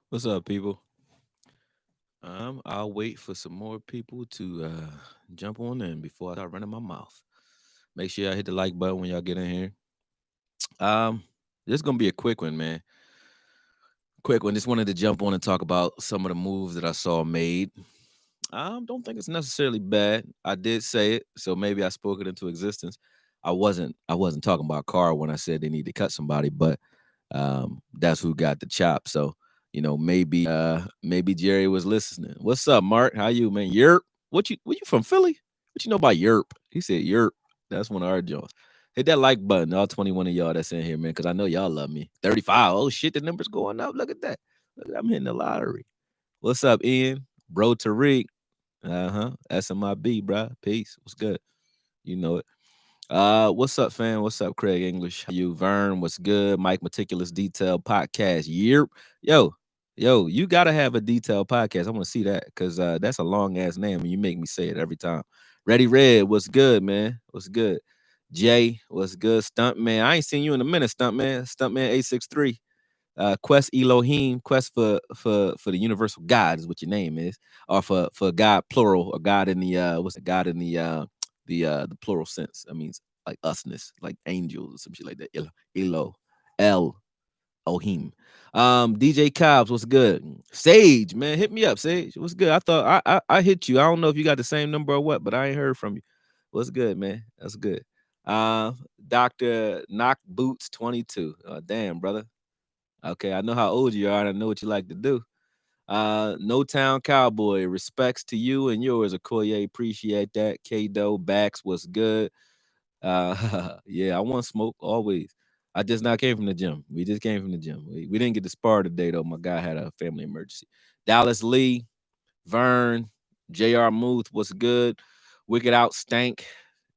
What's up, people? I'll wait for some more people to jump on in before I start running my mouth. Make sure y'all hit the like button when y'all get in here. Um, this is gonna be a quick one, man. Quick one. Just wanted to jump on and talk about some of the moves that I saw made. Don't think it's necessarily bad. I did say it, so maybe I spoke it into existence. I wasn't talking about Carr when I said they need to cut somebody, but that's who got the chop. So, maybe Jerry was listening. What's up, Mark? How you, man? Yerp. What you from Philly? What you know about Yerp? He said Yerp. That's one of our joints. Hit that like button, all 21 of y'all that's in here, man, because I know y'all love me. 35. Oh shit, the number's going up. Look at that. I'm hitting the lottery. What's up, Ian? Bro Tariq. Uh-huh. SMIB, bruh. Peace. What's good? You know it. What's up, fam? What's up, Craig English? How you, Vern? What's good? Mike Meticulous Detail Podcast. Yep. Yo, you gotta have a detailed podcast. I want to see that because that's a long ass name and you make me say it every time. Ready Red, what's good, man? What's good? Jay, what's good? Stuntman. I ain't seen you in a minute, Stuntman. Stuntman 863. Quest Elohim, quest for the universal God is what your name is, or for God plural, or God in the what's the God in the plural sense. I mean like usness, like angels or some shit like that. El Ohim. DJ Cobbs, what's good? Sage, man, hit me up, Sage. What's good? I thought I hit you. I don't know if you got the same number or what, but I ain't heard from you. What's good, man? That's good. Uh, Dr. Knock Boots 22. Damn, brother. Okay, I know how old you are, and I know what you like to do. No Town Cowboy, respects to you and yours, Okoye. Appreciate that. K-Do, Bax, what's good? Yeah, I want smoke always. I just not came from the gym. We just came from the gym. We didn't get to spar today, though. My guy had a family emergency. Dallas Lee, Vern, J.R. Muth, what's good? Wicked Out Stank.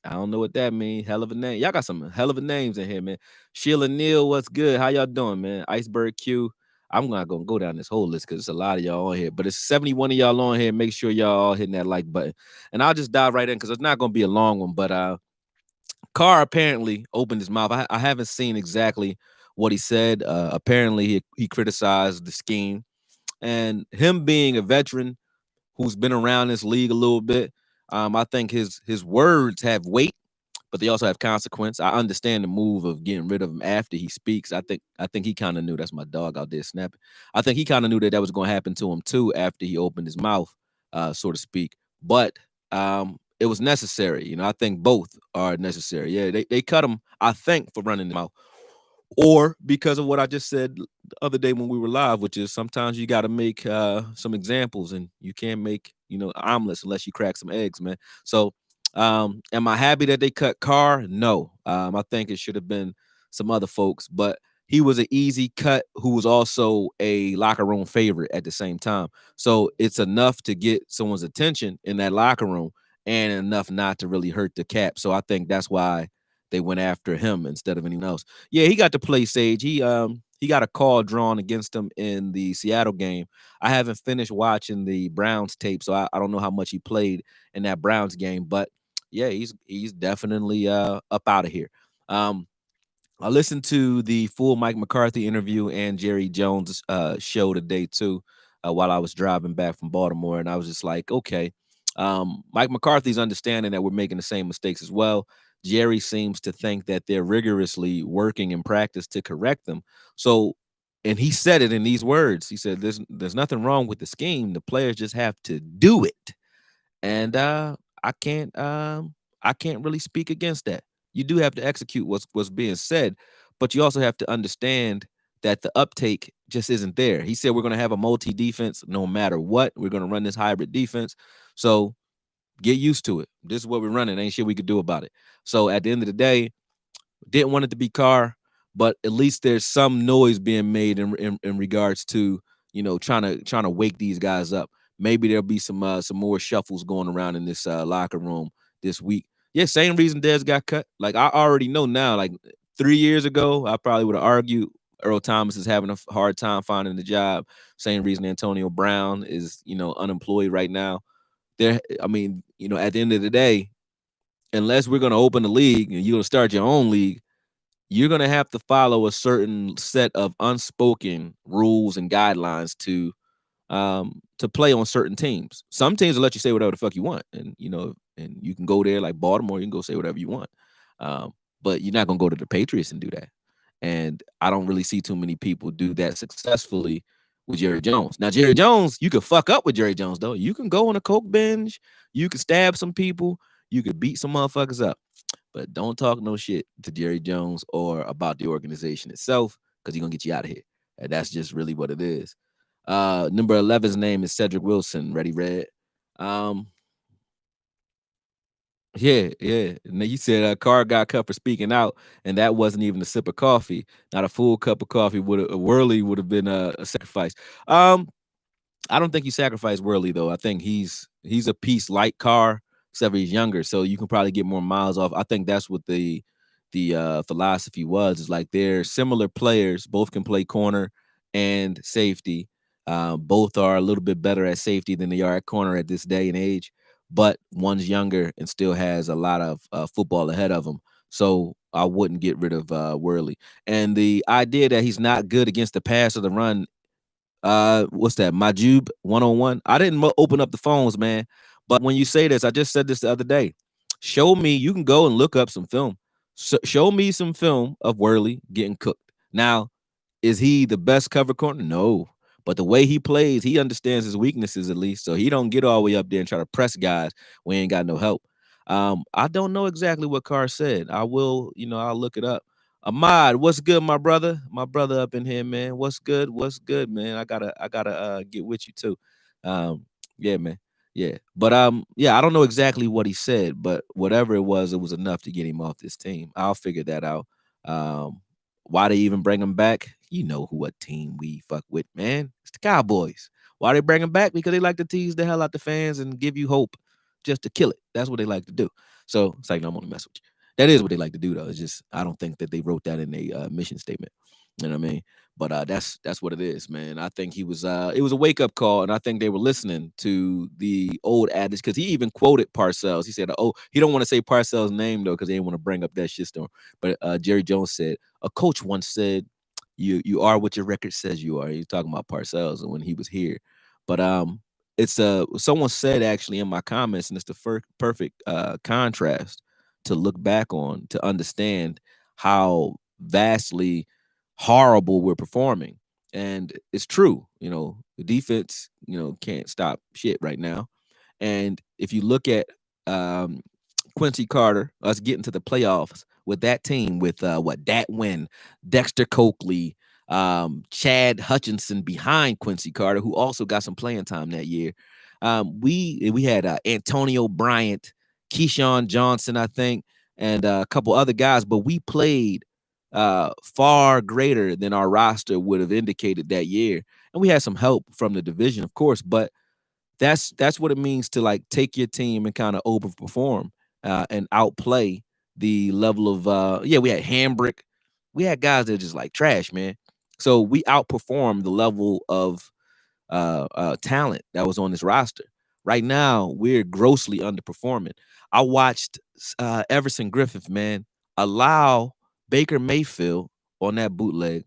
I don't know what that means. Hell of a name. Y'all got some hell of a names in here, man. Sheila Neal, what's good? How y'all doing, man? Iceberg Q. I'm not gonna go down this whole list because it's a lot of y'all on here, but it's 71 of y'all on here. Make sure y'all all hitting that like button. And I'll just dive right in because it's not gonna be a long one. But Carr apparently opened his mouth. I haven't seen exactly what he said. Apparently he criticized the scheme. And him being a veteran who's been around this league a little bit, I think his words have weight, but they also have consequence. I understand the move of getting rid of him after he speaks. I think he kind of knew. That's my dog out there snapping. I think he kind of knew that was going to happen to him too after he opened his mouth, so to speak. But it was necessary. I think both are necessary. Yeah, they cut him. I think for running his mouth, or because of what I just said the other day when we were live, which is sometimes you got to make some examples, and you can't make omelets unless you crack some eggs, man. So, am I happy that they cut Carr? No, I think it should have been some other folks, but he was an easy cut who was also a locker room favorite at the same time. So it's enough to get someone's attention in that locker room, and enough not to really hurt the cap. So I think that's why they went after him instead of anyone else. Yeah, he got to play Sage. He got a call drawn against him in the Seattle game. I haven't finished watching the Browns tape, so I don't know how much he played in that Browns game. But yeah, he's definitely up out of here. Um, I listened to the full Mike McCarthy interview and Jerry Jones show today too, while I was driving back from Baltimore, and I was just like, okay, Mike McCarthy's understanding that we're making the same mistakes as well. Jerry seems to think that they're rigorously working in practice to correct them. So, and he said it in these words. He said, "There's nothing wrong with the scheme. The players just have to do it." And I can't I can't really speak against that. You do have to execute what's being said, but you also have to understand that the uptake just isn't there. He said we're going to have a multi defense no matter what. We're going to run this hybrid defense. So get used to it. This is what we're running. Ain't shit we could do about it. So at the end of the day, didn't want it to be Carr, but at least there's some noise being made in regards to trying to wake these guys up. Maybe there'll be some more shuffles going around in this locker room this week. Yeah, same reason Dez got cut. Like I already know now. Like 3 years ago, I probably would have argued Earl Thomas is having a hard time finding a job. Same reason Antonio Brown is unemployed right now. I mean, at the end of the day, unless we're going to open the league and you're going to start your own league, you're gonna have to follow a certain set of unspoken rules and guidelines to play on certain teams. Some teams will let you say whatever the fuck you want, and and you can go there like Baltimore. You can go say whatever you want, um, but you're not gonna go to the Patriots and do that. And I don't really see too many people do that successfully with Jerry Jones. Now, Jerry Jones, you could fuck up with Jerry Jones though. You can go on a coke binge, you can stab some people, you could beat some motherfuckers up, but don't talk no shit to Jerry Jones or about the organization itself because he's gonna get you out of here. And that's just really what it is. Number 11's name is Cedric Wilson. Ready, Red? Um, yeah, yeah. And then you said Carr got cut for speaking out, and that wasn't even a sip of coffee. Not a full cup of coffee would a Worley would have been a sacrifice. Um, I don't think he sacrificed Worley though. I think he's a piece like Carr, except he's younger, so you can probably get more miles off. I think that's what the philosophy was. Is like they're similar players. Both can play corner and safety. Both are a little bit better at safety than they are at corner at this day and age. But one's younger and still has a lot of football ahead of him. So I wouldn't get rid of Worley. And the idea that he's not good against the pass or the run, what's that? Majub 101. I didn't open up the phones, man. But when you say this, I just said this the other day. Show me, you can go and look up some film. Show me some film of Worley getting cooked. Now, is he the best cover corner? No. But the way he plays, he understands his weaknesses at least. So he don't get all the way up there and try to press guys when he ain't got no help. I don't know exactly what Carr said. I will, I'll look it up. Ahmad, what's good, my brother? My brother up in here, man. What's good? What's good, man? I gotta get with you too. Um, yeah, man. Yeah. But yeah, I don't know exactly what he said, but whatever it was enough to get him off this team. I'll figure that out. Um, why they even bring him back? You know who what team we fuck with, man. It's the Cowboys. Why they bring him back? Because they like to tease the hell out the fans and give you hope just to kill it. That's what they like to do. So it's like, no, I'm gonna mess with you. That is what they like to do, though. It's just I don't think that they wrote that in a mission statement. You know what I mean? But that's what it is, man. I think he was it was a wake up call, and I think they were listening to the old adage because he even quoted Parcells. He said, "Oh, he don't want to say Parcells' name though because they didn't want to bring up that shitstorm." But Jerry Jones said a coach once said, "You are what your record says you are." He's talking about Parcells and when he was here, but it's someone said actually in my comments, and it's the perfect contrast to look back on to understand how vastly horrible we're performing. And it's true, the defense, can't stop shit right now. And if you look at um, Quincy Carter, us getting to the playoffs with that team, with Dat Wynn, Dexter Coakley, Chad Hutchinson behind Quincy Carter, who also got some playing time that year. We had Antonio Bryant, Keyshawn Johnson, I think, and a couple other guys, but we played far greater than our roster would have indicated that year. And we had some help from the division, of course, but that's what it means to like take your team and kind of overperform and outplay the level of we had Hambrick. We had guys that are just like trash, man. So we outperformed the level of talent that was on this roster. Right now, we're grossly underperforming. I watched Everson Griffith, man, allow Baker Mayfield on that bootleg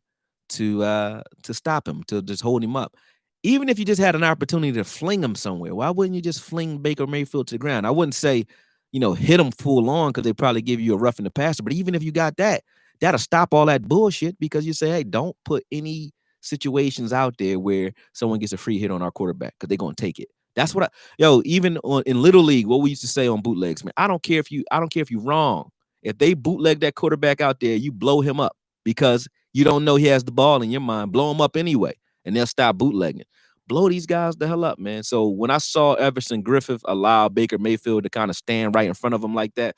to stop him, to just hold him up. Even if you just had an opportunity to fling him somewhere, why wouldn't you just fling Baker Mayfield to the ground? I wouldn't say, hit him full on because they probably give you a rough in the passer. But even if you got that, that'll stop all that bullshit because you say, hey, don't put any situations out there where someone gets a free hit on our quarterback because they're gonna take it. That's what even in Little League, what we used to say on bootlegs, man. I don't care if you're wrong. If they bootleg that quarterback out there, you blow him up because you don't know he has the ball in your mind. Blow him up anyway, and they'll stop bootlegging. Blow these guys the hell up, man. So when I saw Everson Griffith allow Baker Mayfield to kind of stand right in front of him like that,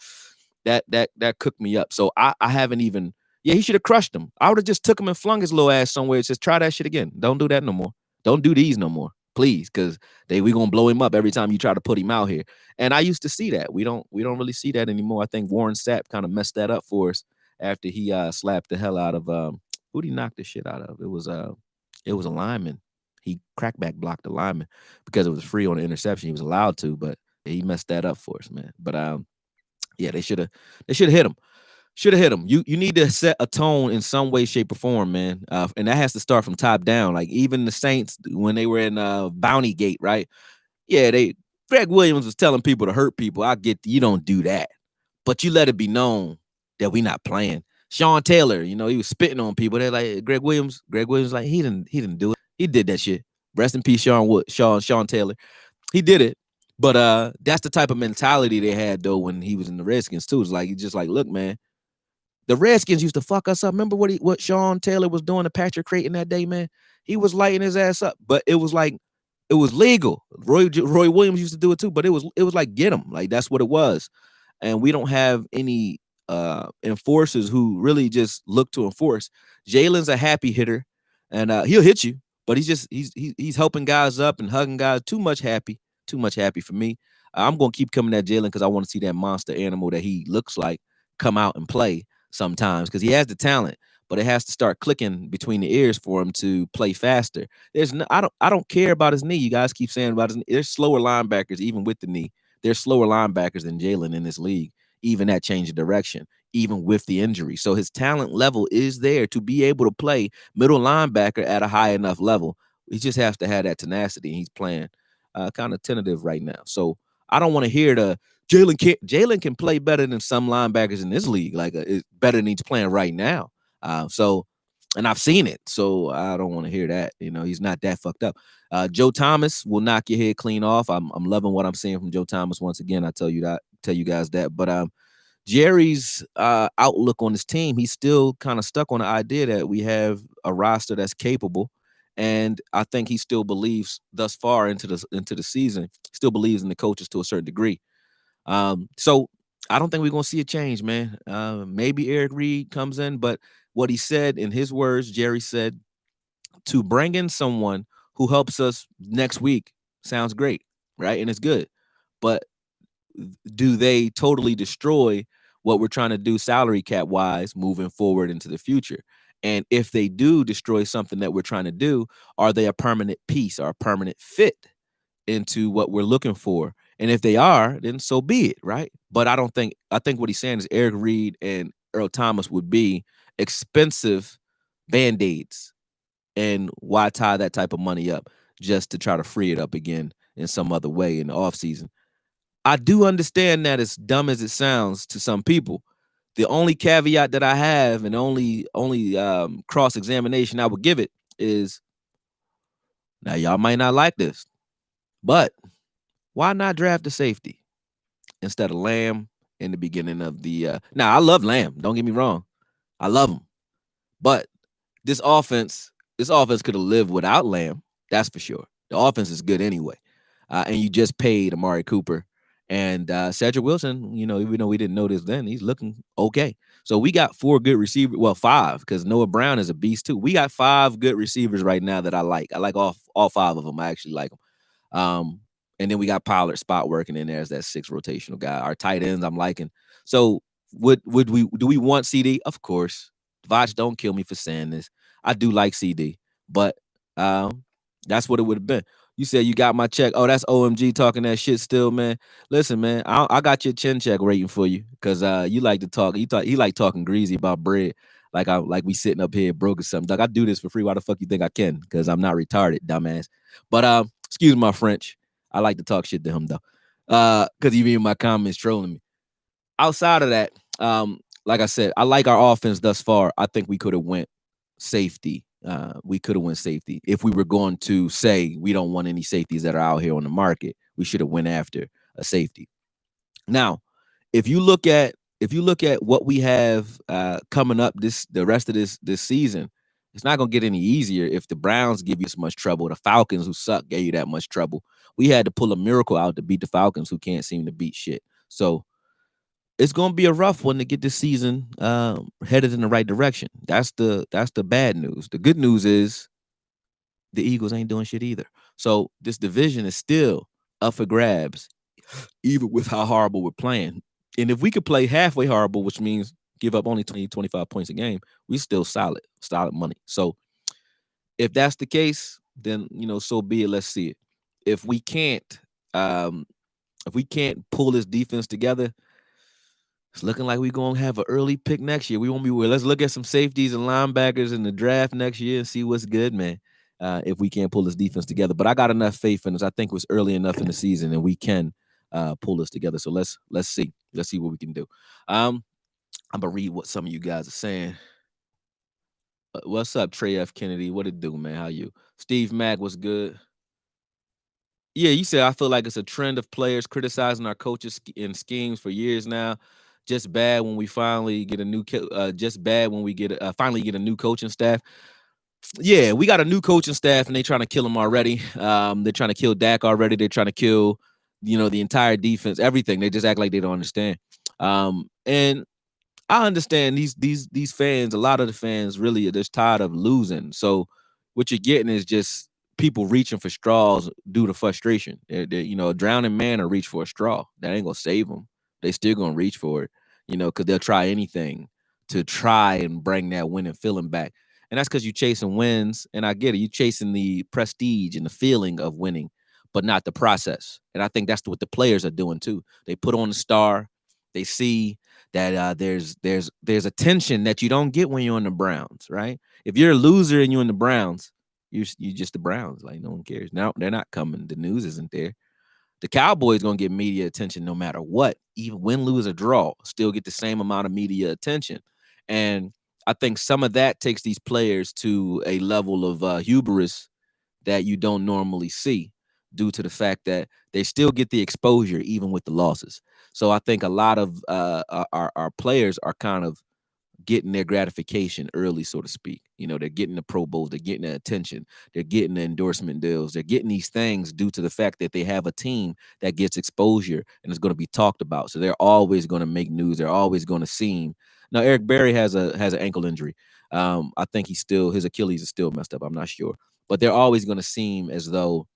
that cooked me up. So I haven't even. Yeah, he should have crushed him. I would have just took him and flung his little ass somewhere. Just try that shit again. Don't do that no more. Don't do these no more, please, because we gonna blow him up every time you try to put him out here. And I used to see that. We don't really see that anymore. I think Warren Sapp kind of messed that up for us after he slapped the hell out of who'd he knock this shit out of? It was a lineman. He crackback blocked the lineman because it was free on the interception. He was allowed to, but he messed that up for us, man. But yeah, they should have hit him. Should have hit him. You need to set a tone in some way, shape, or form, man. And that has to start from top down. Like even the Saints when they were in Bounty Gate, right? Yeah, Greg Williams was telling people to hurt people. I get you don't do that, but you let it be known that we not playing. Sean Taylor, he was spitting on people. They're like Greg Williams. Greg Williams, like he didn't do it. He did that shit. Rest in peace, Sean Taylor. He did it. But that's the type of mentality they had though when he was in the Redskins too. It's like he's just like, look, man, the Redskins used to fuck us up. Remember what Sean Taylor was doing to Patrick Creighton that day, man? He was lighting his ass up, but it was like it was legal. Roy Williams used to do it too, but it was like get him. Like that's what it was. And we don't have any enforcers who really just look to enforce. Jalen's a happy hitter, and he'll hit you, but he's helping guys up and hugging guys. Too much happy for me. I'm gonna keep coming at Jalen because I want to see that monster animal that he looks like come out and play sometimes because he has the talent, but it has to start clicking between the ears for him to play faster. I don't care about his knee. You guys keep saying about his knee. There's slower linebackers even with the knee. There's slower linebackers than Jalen in this league, even at change of direction, even with the injury. So his talent level is there to be able to play middle linebacker at a high enough level. He just has to have that tenacity. And he's playing kind of tentative right now. So I don't want to hear the Jalen can play better than some linebackers in this league. Like better than he's playing right now. And I've seen it, so I don't want to hear that. He's not that fucked up. Joe Thomas will knock your head clean off. I'm loving what I'm seeing from Joe Thomas once again. I tell you guys that. But Jerry's outlook on his team, he's still kind of stuck on the idea that we have a roster that's capable. And I think he still believes thus far into the season, still believes in the coaches to a certain degree. So I don't think we're gonna see a change, man. Maybe Eric Reed comes in, but what he said in his words, Jerry said, to bring in someone who helps us next week sounds great, right? And it's good. But do they totally destroy what we're trying to do salary cap wise moving forward into the future? And if they do destroy something that we're trying to do, are they a permanent piece or a permanent fit into what we're looking for? And if they are, then so be it, right? But I think what he's saying is Eric Reed and Earl Thomas would be expensive band-aids. And why tie that type of money up just to try to free it up again in some other way in the offseason? I do understand that as dumb as it sounds to some people. The only caveat that I have and only cross examination I would give it is now y'all might not like this, but why not draft a safety instead of Lamb in the beginning of the? Now I love Lamb. Don't get me wrong, I love him, but this offense could have lived without Lamb. That's for sure. The offense is good anyway, and you just paid Amari Cooper and Cedric Wilson. Even though we didn't know this then, he's looking okay. So we got 4 good receivers. Well, 5 because Noah Brown is a beast too. We got 5 good receivers right now that I like. I like all 5 of them. I actually like them. And then we got Pollard spot working in there as that 6th rotational guy. Our tight ends I'm liking. So would we do we want CD? Of course. Vach, don't kill me for saying this. I do like CD, but that's what it would have been. You said you got my check. Oh, that's OMG talking that shit still, man. Listen, man, I got your chin check rating for you because you like to talk. He like talking greasy about bread, like we sitting up here broke or something. Like I do this for free. Why the fuck you think I can? Because I'm not retarded, dumbass. But excuse my French. I like to talk shit to him though, because even in my comments trolling me. Outside of that, like I said, I like our offense thus far. I think we could have went safety. We could have went safety if we were going to say we don't want any safeties that are out here on the market. We should have went after a safety. Now, if you look at what we have coming up the rest of this season, it's not gonna get any easier if the Browns give you so much trouble. The Falcons, who suck, gave you that much trouble. We had to pull a miracle out to beat the Falcons, who can't seem to beat shit. So it's gonna be a rough one to get this season headed in the right direction. That's the bad news. The good news is the Eagles ain't doing shit either. So this division is still up for grabs, even with how horrible we're playing. And if we could play halfway horrible, which means give up only 20, 25 points a game, we still solid money. So if that's the case, then so be it. Let's see it. If we can't pull this defense together, It's looking like we're gonna have an early pick next year. We won't be. Let's look at some safeties and linebackers in the draft next year and see what's good, man. If we can't pull this defense together, but I got enough faith in us. I think it was early enough in the season, and we can pull this together. So let's see. Let's see what we can do. I'm gonna read what some of you guys are saying. What's up, Trey F. Kennedy? What it do, man? How you? Steve Mack was good. Yeah, you said I feel like it's a trend of players criticizing our coaches and schemes for years now. Just bad when we finally get a new, just bad when we get finally get a new coaching staff. Yeah, we got a new coaching staff and they trying to kill him already. They're trying to kill Dak already. They're trying to kill, the entire defense, everything. They just act like they don't understand. And I understand these fans, a lot of the fans really are just tired of losing. So what you're getting is just people reaching for straws due to frustration. A drowning man will reach for a straw. That ain't gonna save them. They still gonna reach for it, because they'll try anything to try and bring that winning feeling back. And that's because you're chasing wins. And I get it. You're chasing the prestige and the feeling of winning, but not the process. And I think that's what the players are doing too. They put on the star. They see that there's a tension that you don't get when you're in the Browns, right? If you're a loser and you're in the Browns, you just the Browns. Like no one cares. Now they're not coming. The news isn't there. The Cowboys gonna get media attention no matter what, even win, lose, or draw. Still get the same amount of media attention, and I think some of that takes these players to a level of hubris that you don't normally see due to the fact that they still get the exposure even with the losses. So I think a lot of our players are kind of getting their gratification early, so to speak. They're getting the Pro Bowls, they're getting the attention, they're getting the endorsement deals, they're getting these things due to the fact that they have a team that gets exposure and is going to be talked about. So they're always going to make news. They're always going to seem. Now Eric Berry has an ankle injury. I think his Achilles is still messed up. I'm not sure, but they're always going to seem as though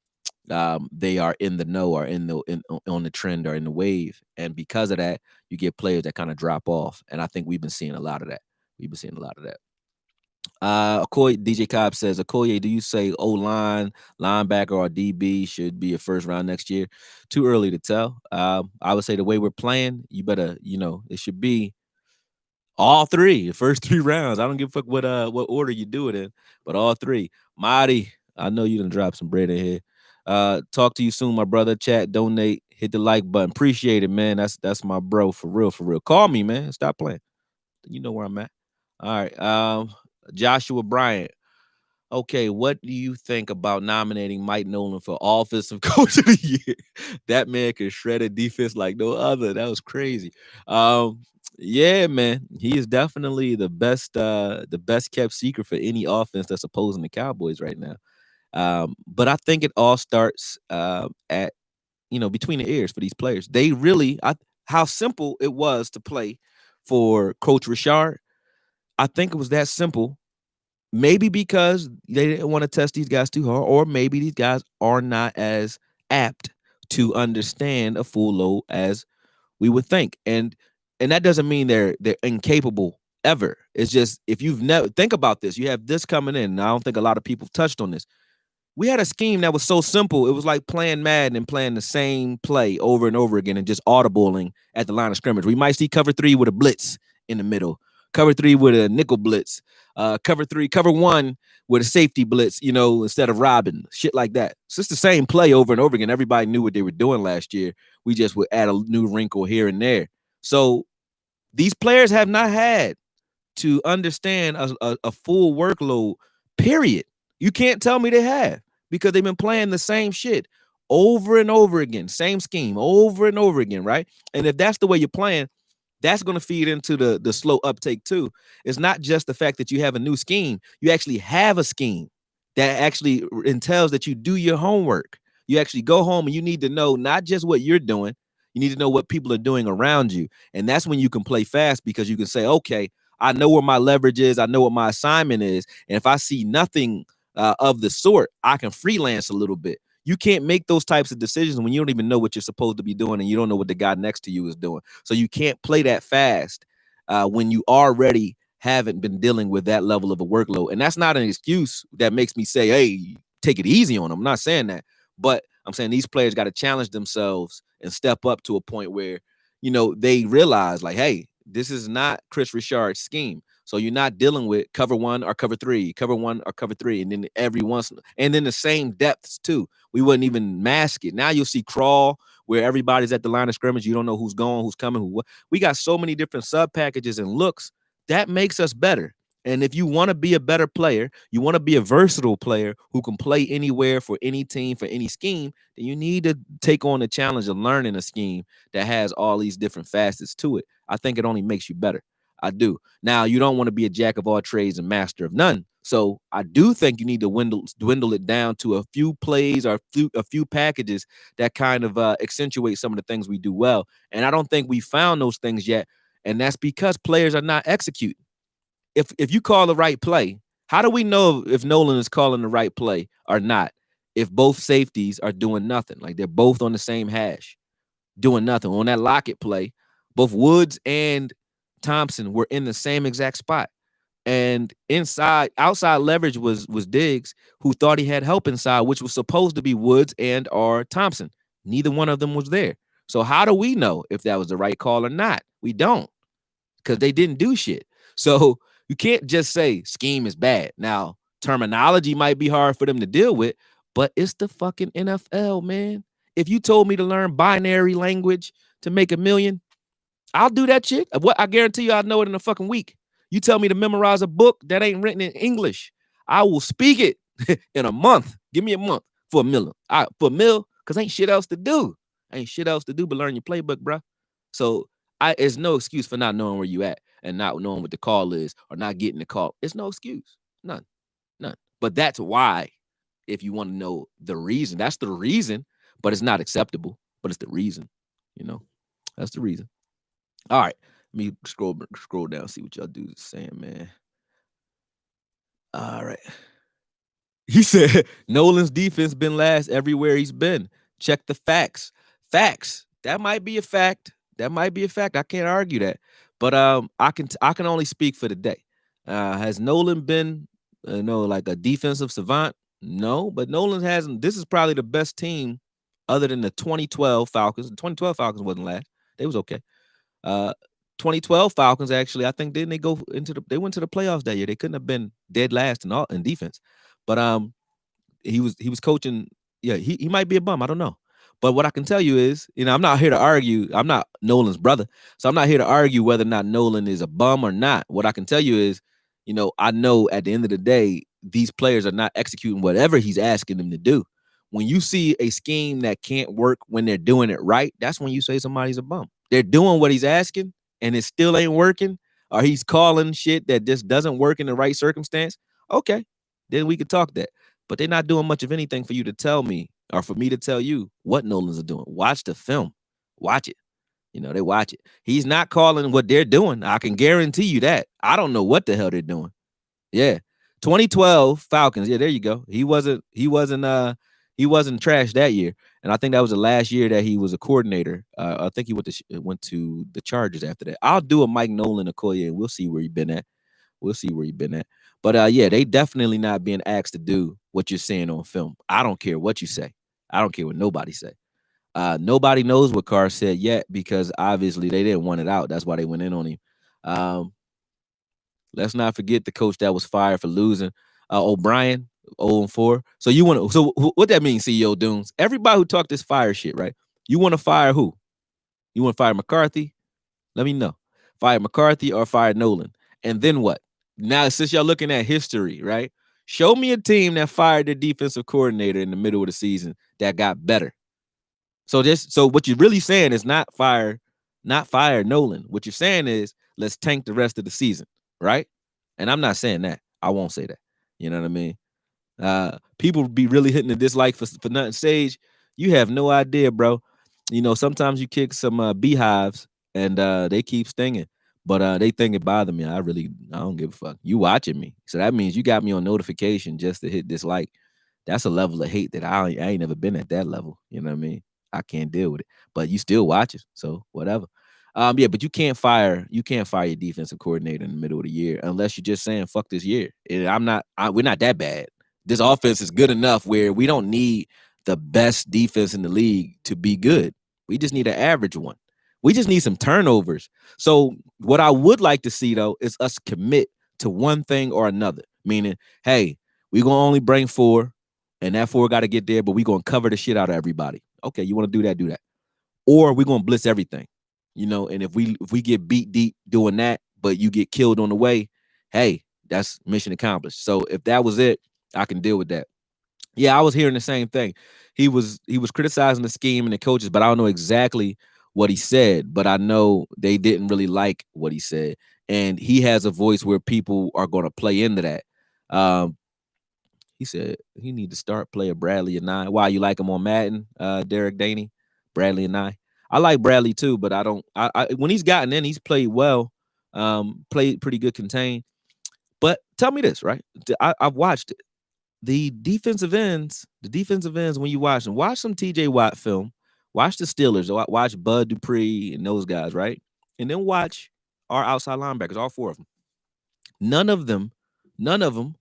they are in the know or on the trend or in the wave. And because of that, you get players that kind of drop off. And I think we've been seeing a lot of that. AKOYE, DJ Cobb says, AKOYE, do you say O-line, linebacker, or DB should be a first round next year? Too early to tell. I would say the way we're playing, you better, it should be all three, the first 3 rounds. I don't give a fuck what order you do it in, but all three. Marty, I know you done drop some bread in here. Talk to you soon, my brother. Chat, donate, hit the like button. Appreciate it, man. That's my bro, for real, for real. Call me, man. Stop playing. You know where I'm at. All right. Joshua Bryant. Okay, what do you think about nominating Mike Nolan for Offensive Coach of the Year? That man can shred a defense like no other. That was crazy. Yeah, man, he is definitely the best kept secret for any offense that's opposing the Cowboys right now. But I think it all starts at between the ears for these players. They really, how simple it was to play for Coach Richard. I think it was that simple. Maybe because they didn't want to test these guys too hard, or maybe these guys are not as apt to understand a full load as we would think. And that doesn't mean they're incapable ever. It's just, if you've never think about this, you have this coming in. And I don't think a lot of people touched on this. We had a scheme that was so simple. It was like playing Madden and playing the same play over and over again and just audibling at the line of scrimmage. We might see cover 3 with a blitz in the middle, cover 3 with a nickel blitz, cover 1 with a safety blitz, instead of robbing, shit like that. It's just the same play over and over again. Everybody knew what they were doing last year. We just would add a new wrinkle here and there. So these players have not had to understand a full workload, period. You can't tell me they have, because they've been playing the same shit over and over again, same scheme over and over again, right? And if that's the way you're playing, that's going to feed into the slow uptake too. It's not just the fact that you have a new scheme. You actually have a scheme that actually entails that you do your homework. You actually go home and you need to know not just what you're doing, you need to know what people are doing around you. And that's when you can play fast, because you can say, okay, I know where my leverage is. I know what my assignment is. And if I see nothing of the sort, I can freelance a little bit. You can't make those types of decisions when you don't even know what you're supposed to be doing and you don't know what the guy next to you is doing. So you can't play that fast when you already haven't been dealing with that level of a workload. And that's not an excuse that makes me say, hey, take it easy on them. I'm not saying that. But I'm saying these players got to challenge themselves and step up to a point where, they realize like, hey, this is not Chris Richard's scheme. So you're not dealing with cover one or cover three, and then and then the same depths too. We wouldn't even mask it. Now you'll see crawl where everybody's at the line of scrimmage. You don't know who's going, who's coming, who what. We got so many different sub packages and looks that makes us better. And if you want to be a better player, you want to be a versatile player who can play anywhere for any team, for any scheme, then you need to take on the challenge of learning a scheme that has all these different facets to it. I think it only makes you better. I do. Now, you don't want to be a jack of all trades and master of none. So I do think you need to dwindle it down to a few plays or a few packages that kind of accentuate some of the things we do well. And I don't think we found those things yet. And that's because players are not executing. If you call the right play, how do we know if Nolan is calling the right play or not? If both safeties are doing nothing, like they're both on the same hash, doing nothing. On that Lockett play, both Woods and Thompson were in the same exact spot. And outside leverage was Diggs, who thought he had help inside, which was supposed to be Woods and or Thompson. Neither one of them was there. So how do we know if that was the right call or not? We don't, because they didn't do shit. So you can't just say scheme is bad. Now, terminology might be hard for them to deal with, but it's the fucking NFL, man. If you told me to learn binary language to make $1 million, I'll do that shit. What I guarantee you, I'll know it in a fucking week. You tell me to memorize a book that ain't written in English, I will speak it in a month. Give me a month for $1 million. For $1 million, because ain't shit else to do. Ain't shit else to do but learn your playbook, bro. So it's no excuse for not knowing where you at and not knowing what the call is or not getting the call. It's no excuse. None. But that's why, if you want to know the reason, that's the reason, but it's not acceptable. But it's the reason, That's the reason. All right. Let me scroll down, see what y'all dudes are saying, man. All right. He said Nolan's defense been last everywhere he's been. Check the facts. Facts. That might be a fact. I can't argue that. But I can only speak for the day. Has Nolan been like a defensive savant? No, but Nolan hasn't. This is probably the best team other than the 2012 Falcons. The 2012 Falcons wasn't last. They was okay. 2012 Falcons, actually, I think they went to the playoffs that year. They couldn't have been dead last in defense. But he was coaching. Yeah, he might be a bum. I don't know. But what I can tell you is, I'm not here to argue. I'm not Nolan's brother, so I'm not here to argue whether or not Nolan is a bum or not. What I can tell you is, I know at the end of the day, these players are not executing whatever he's asking them to do. When you see a scheme that can't work when they're doing it right, that's when you say somebody's a bum. They're doing what he's asking, and it still ain't working, or he's calling shit that just doesn't work in the right circumstance. Okay, then we could talk that. But they're not doing much of anything for you to tell me or for me to tell you what Nolan's are doing. Watch the film. Watch it. They watch it. He's not calling what they're doing. I can guarantee you that. I don't know what the hell they're doing. Yeah. 2012 Falcons. Yeah, there you go. He wasn't trash that year. And I think that was the last year that he was a coordinator. I think he went to the Chargers after that. I'll do a Mike Nolan AKOYE, and we'll see where he's been at. But yeah, they definitely not being asked to do what you're saying on film. I don't care what you say. I don't care what nobody say. Nobody knows what Carr said yet because obviously they didn't want it out. That's why they went in on him. Let's not forget the coach that was fired for losing. O'Brien, 0-4. So what that means, CEO Dunes? Everybody who talked this fire shit, right? You want to fire who? You want to fire McCarthy? Let me know. Fire McCarthy or fire Nolan? And then what? Now, since y'all looking at history, right? Show me a team that fired their defensive coordinator in the middle of the season that got better. So what you're really saying is not fire Nolan. What you're saying is let's tank the rest of the season, right? And I'm not saying that. I won't say that. You know what I mean? People be really hitting the dislike for nothing. Sage, you have no idea, bro. Sometimes you kick some beehives and they keep stinging. But they think it bothered me. I don't give a fuck. You watching me. So that means you got me on notification just to hit dislike. That's a level of hate that I ain't never been at that level. You know what I mean? I can't deal with it. But you still watch it. So whatever. Yeah, but you can't fire your defensive coordinator in the middle of the year unless you're just saying fuck this year. And we're not that bad. This offense is good enough where we don't need the best defense in the league to be good. We just need an average one. We just need some turnovers. So what I would like to see though is us commit to one thing or another. Meaning, hey, we gonna only bring 4, and that 4 got to get there, but we gonna cover the shit out of everybody. Okay, you want to do that, do that. Or we gonna blitz everything, and if we get beat deep doing that, but you get killed on the way, hey, that's mission accomplished. So if that was it, I can deal with that. Yeah, I was hearing the same thing. He was criticizing the scheme and the coaches, but I don't know exactly what he said. But I know they didn't really like what he said, and he has a voice where people are going to play into that. Um, he said he need to start player Bradley and I. Why you like him on Madden, Derek Daney, Bradley and I. I like Bradley too, but I don't. When he's gotten in, he's played well, played pretty good contain. But tell me this, right? I've watched it. The defensive ends, when you watch some TJ Watt film, watch the Steelers, watch Bud Dupree and those guys, right? And then watch our outside linebackers, all 4 of them. None of them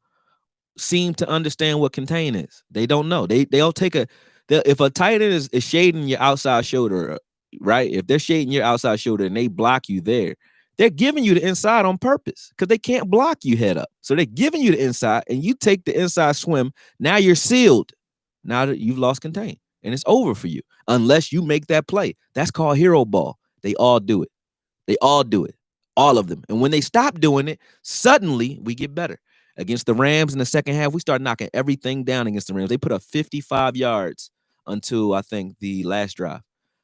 seem to understand what contain is. They don't know. They'll take if a tight end is shading your outside shoulder, right? If they're shading your outside shoulder and they block you there, they're giving you the inside on purpose because they can't block you head up. So they're giving you the inside, and you take the inside swim. Now you're sealed. Now that you've lost contain, and it's over for you unless you make that play. That's called hero ball. They all do it. They all do it. All of them. And when they stop doing it, suddenly we get better. Against the Rams in the second half, we start knocking everything down against the Rams. They put up 55 yards until, I think, the last drive.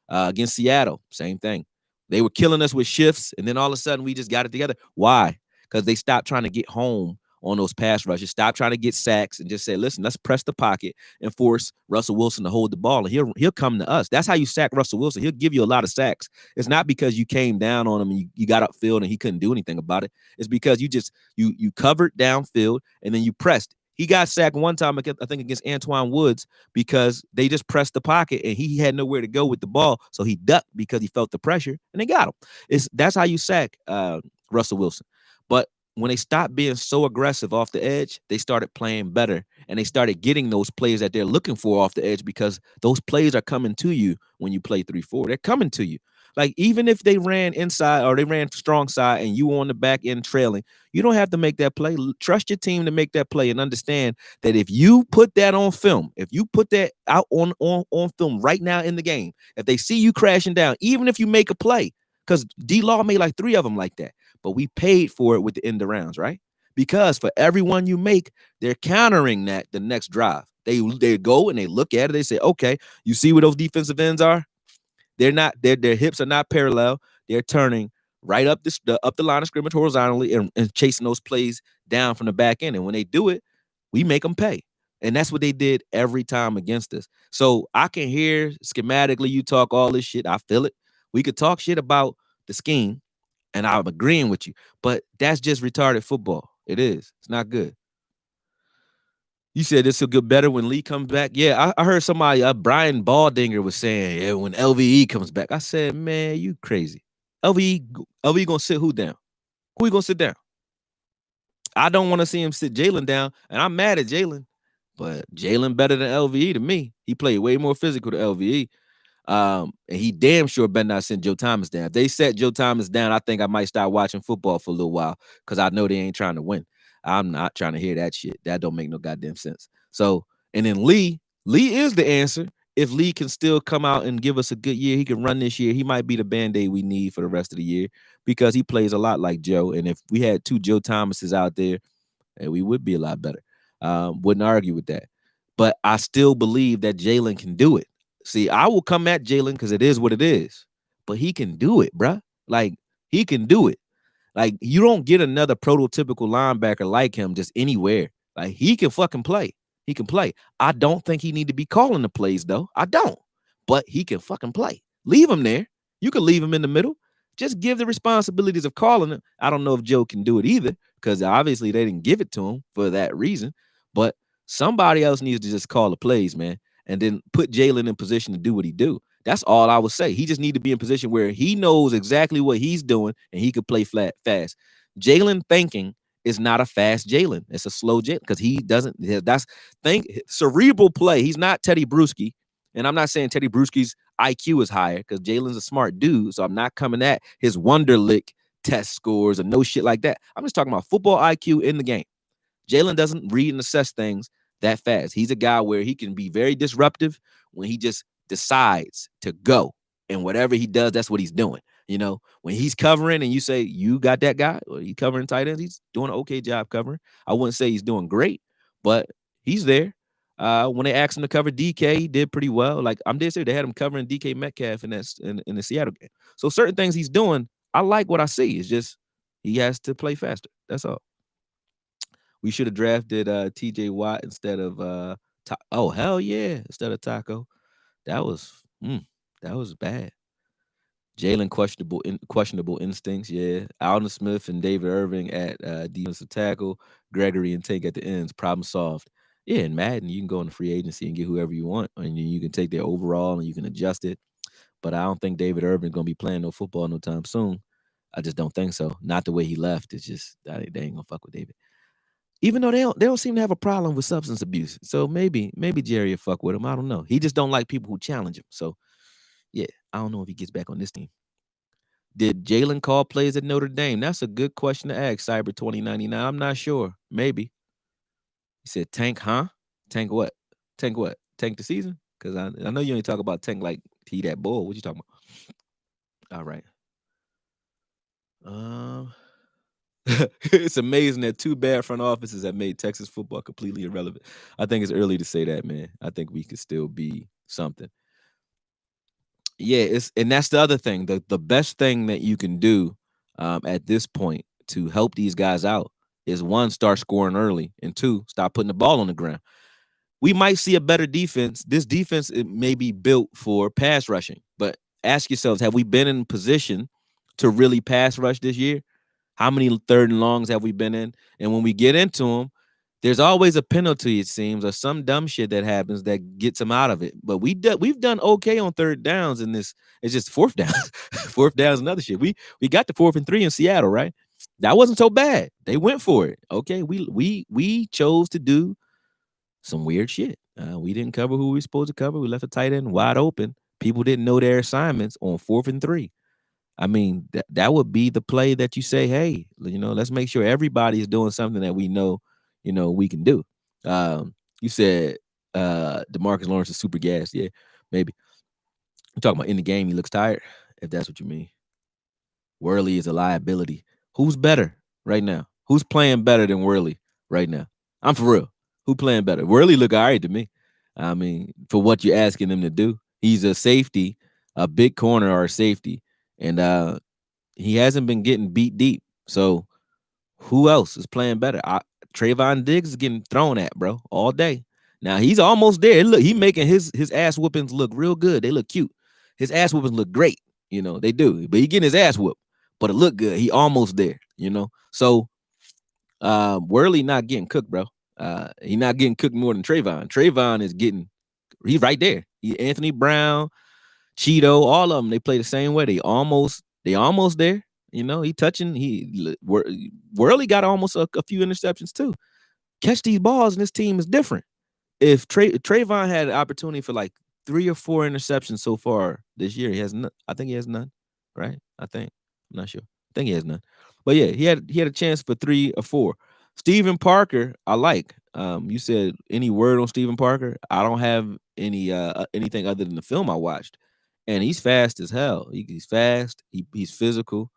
Against Seattle, same thing. They were killing us with shifts, and then all of a sudden we just got it together. Why? Because they stopped trying to get home on those pass rushes. Stop trying to get sacks and just say, listen, let's press the pocket and force Russell Wilson to hold the ball, and he'll come to us. That's how you sack Russell Wilson. He'll give you a lot of sacks. It's not because you came down on him and you got upfield and he couldn't do anything about it. It's because you covered downfield and then you pressed. He got sacked one time, I think, against Antoine Woods because they just pressed the pocket and he had nowhere to go with the ball, so he ducked because he felt the pressure and they got him. That's how you sack Russell Wilson. But when they stopped being so aggressive off the edge, they started playing better, and they started getting those plays that they're looking for off the edge because those plays are coming to you when you play 3-4. They're coming to you. Like, even if they ran inside or they ran strong side and you were on the back end trailing, you don't have to make that play. Trust your team to make that play and understand that if you put that on film, if you put that out on film right now in the game, if they see you crashing down, even if you make a play, because D-Law made like 3 of them like that, but we paid for it with the end of rounds, right? Because for every one you make, they're countering that the next drive. They go and they look at it. They say, okay, you see where those defensive ends are? They're not, their hips are not parallel. They're turning right up the line of scrimmage horizontally and chasing those plays down from the back end. And when they do it, we make them pay. And that's what they did every time against us. So I can hear schematically you talk all this shit. I feel it. We could talk shit about the scheme, and I'm agreeing with you, but that's just retarded football. It is. It's not good. You said this will get better when Lee comes back. Yeah, I heard somebody, Brian Baldinger was saying, yeah, when LVE comes back. I said, man, you crazy. LVE gonna sit who down? Who he gonna sit down? I don't want to see him sit Jalen down, and I'm mad at Jalen, but Jalen better than LVE to me. He played way more physical than LVE. And he damn sure better not send Joe Thomas down. If they set Joe Thomas down, I think I might start watching football for a little while because I know they ain't trying to win. I'm not trying to hear that shit. That don't make no goddamn sense. So, and then Lee is the answer. If Lee can still come out and give us a good year, he can run this year. He might be the Band-Aid we need for the rest of the year because he plays a lot like Joe. And if we had 2 Joe Thomases out there, we would be a lot better. Wouldn't argue with that. But I still believe that Jalen can do it. See, I will come at Jalen because it is what it is, but he can do it, bruh. Like, he can do it. Like, you don't get another prototypical linebacker like him just anywhere. Like, he can fucking play. He can play. I don't think he need to be calling the plays, though. I don't. But he can fucking play. Leave him there. You can leave him in the middle. Just give the responsibilities of calling him. I don't know if Joe can do it either because obviously they didn't give it to him for that reason. But somebody else needs to just call the plays, man, and then put Jalen in position to do what he do. That's all I would say. He just need to be in position where he knows exactly what he's doing and he could play fast. Jalen thinking is not a fast Jalen. It's a slow Jalen because he doesn't. That's cerebral play. He's not Teddy Bruschi, and I'm not saying Teddy Bruschi's IQ is higher because Jalen's a smart dude. So I'm not coming at his Wonderlic test scores or no shit like that. I'm just talking about football IQ in the game. Jalen doesn't read and assess things that fast. He's a guy where he can be very disruptive when he just decides to go. And whatever he does, that's what he's doing. You know, when he's covering and you say, you got that guy, or he covering tight ends, he's doing an okay job covering. I wouldn't say he's doing great, but he's there. When they asked him to cover DK, he did pretty well. Like I'm dead serious, they had him covering DK Metcalf in the Seattle game. So certain things he's doing, I like what I see. It's just he has to play faster. That's all. We should have drafted TJ Watt instead of oh hell yeah, instead of Taco. That was that was bad. Jalen questionable instincts, yeah. Alden Smith and David Irving at defensive tackle, Gregory and Tank at the ends. Problem solved. Yeah, in Madden, you can go into free agency and get whoever you want, and you can take their overall and you can adjust it. But I don't think David Irving's gonna be playing no football no time soon. I just don't think so. Not the way he left. It's just they ain't gonna fuck with David. Even though they don't seem to have a problem with substance abuse. So maybe Jerry will fuck with him. I don't know. He just don't like people who challenge him. So yeah, I don't know if he gets back on this team. Did Jalen call plays at Notre Dame? That's a good question to ask. Cyber 2099. I'm not sure. Maybe. He said tank, huh? Tank what? Tank what? Tank the season? Because I know you ain't talk about tank like he that bull. What you talking about? All right. It's amazing that two bad front offices have made Texas football completely irrelevant. I think it's early to say that, man. I think we could still be something. Yeah, and that's the other thing. The best thing that you can do at this point to help these guys out is one, start scoring early, and two, stop putting the ball on the ground. We might see a better defense. This defense it may be built for pass rushing, but ask yourselves: have we been in position to really pass rush this year? How many third and longs have we been in? And when we get into them, there's always a penalty, it seems, or some dumb shit that happens that gets them out of it. But we've done okay on third downs in this. It's just fourth down. Fourth down is another shit. We got the 4th and 3 in Seattle, right? That wasn't so bad. They went for it. Okay, we chose to do some weird shit. We didn't cover who we were supposed to cover. We left the tight end wide open. People didn't know their assignments on 4th and 3. I mean, that would be the play that you say, hey, let's make sure everybody is doing something that we know, we can do. You said DeMarcus Lawrence is super gassed. Yeah, maybe. You're talking about in the game, he looks tired, if that's what you mean. Worley is a liability. Who's better right now? Who's playing better than Worley right now? I'm for real. Who playing better? Worley look all right to me. I mean, for what you're asking him to do. He's a safety, a big corner or a safety. And he hasn't been getting beat deep. So who else is playing better? Trayvon Diggs is getting thrown at, bro, all day. Now he's almost there. Look, he making his ass whoopings look real good. They look cute. His ass whoopings look great. They do. But he getting his ass whooped. But it look good. He almost there. So Worley not getting cooked, bro. He not getting cooked more than Trayvon. Trayvon is getting. He's right there. Anthony Brown, Cheeto, all of them, they play the same way. They almost there. He touching. Worley got almost a few interceptions too. Catch these balls, and this team is different. If Trayvon had an opportunity for like 3 or 4 interceptions so far this year, he has none. I think he has none. Right? I'm not sure. I think he has none. But yeah, he had a chance for 3 or 4. Stephen Parker, I like. You said any word on Stephen Parker? I don't have anything other than the film I watched. And he's fast as hell. He's fast. He's physical.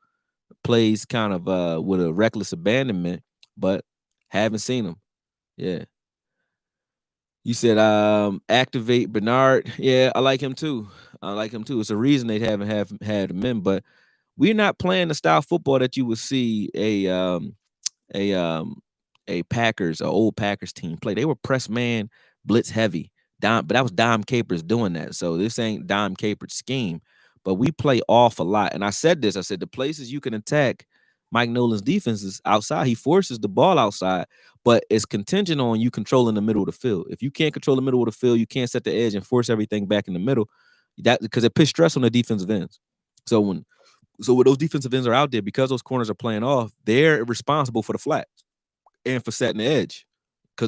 Plays kind of with a reckless abandonment, but haven't seen him. Yeah. You said activate Bernard. Yeah, I like him too. It's a reason they haven't had him in, but we're not playing the style of football that you would see a Packers, an old Packers team play. They were press man, blitz heavy. But that was Dom Capers doing that. So this ain't Dom Capers' scheme. But we play off a lot. And I said the places you can attack Mike Nolan's defense is outside. He forces the ball outside, but it's contingent on you controlling the middle of the field. If you can't control the middle of the field, you can't set the edge and force everything back in the middle. That because it puts stress on the defensive ends. So when those defensive ends are out there, because those corners are playing off, they're responsible for the flats and for setting the edge.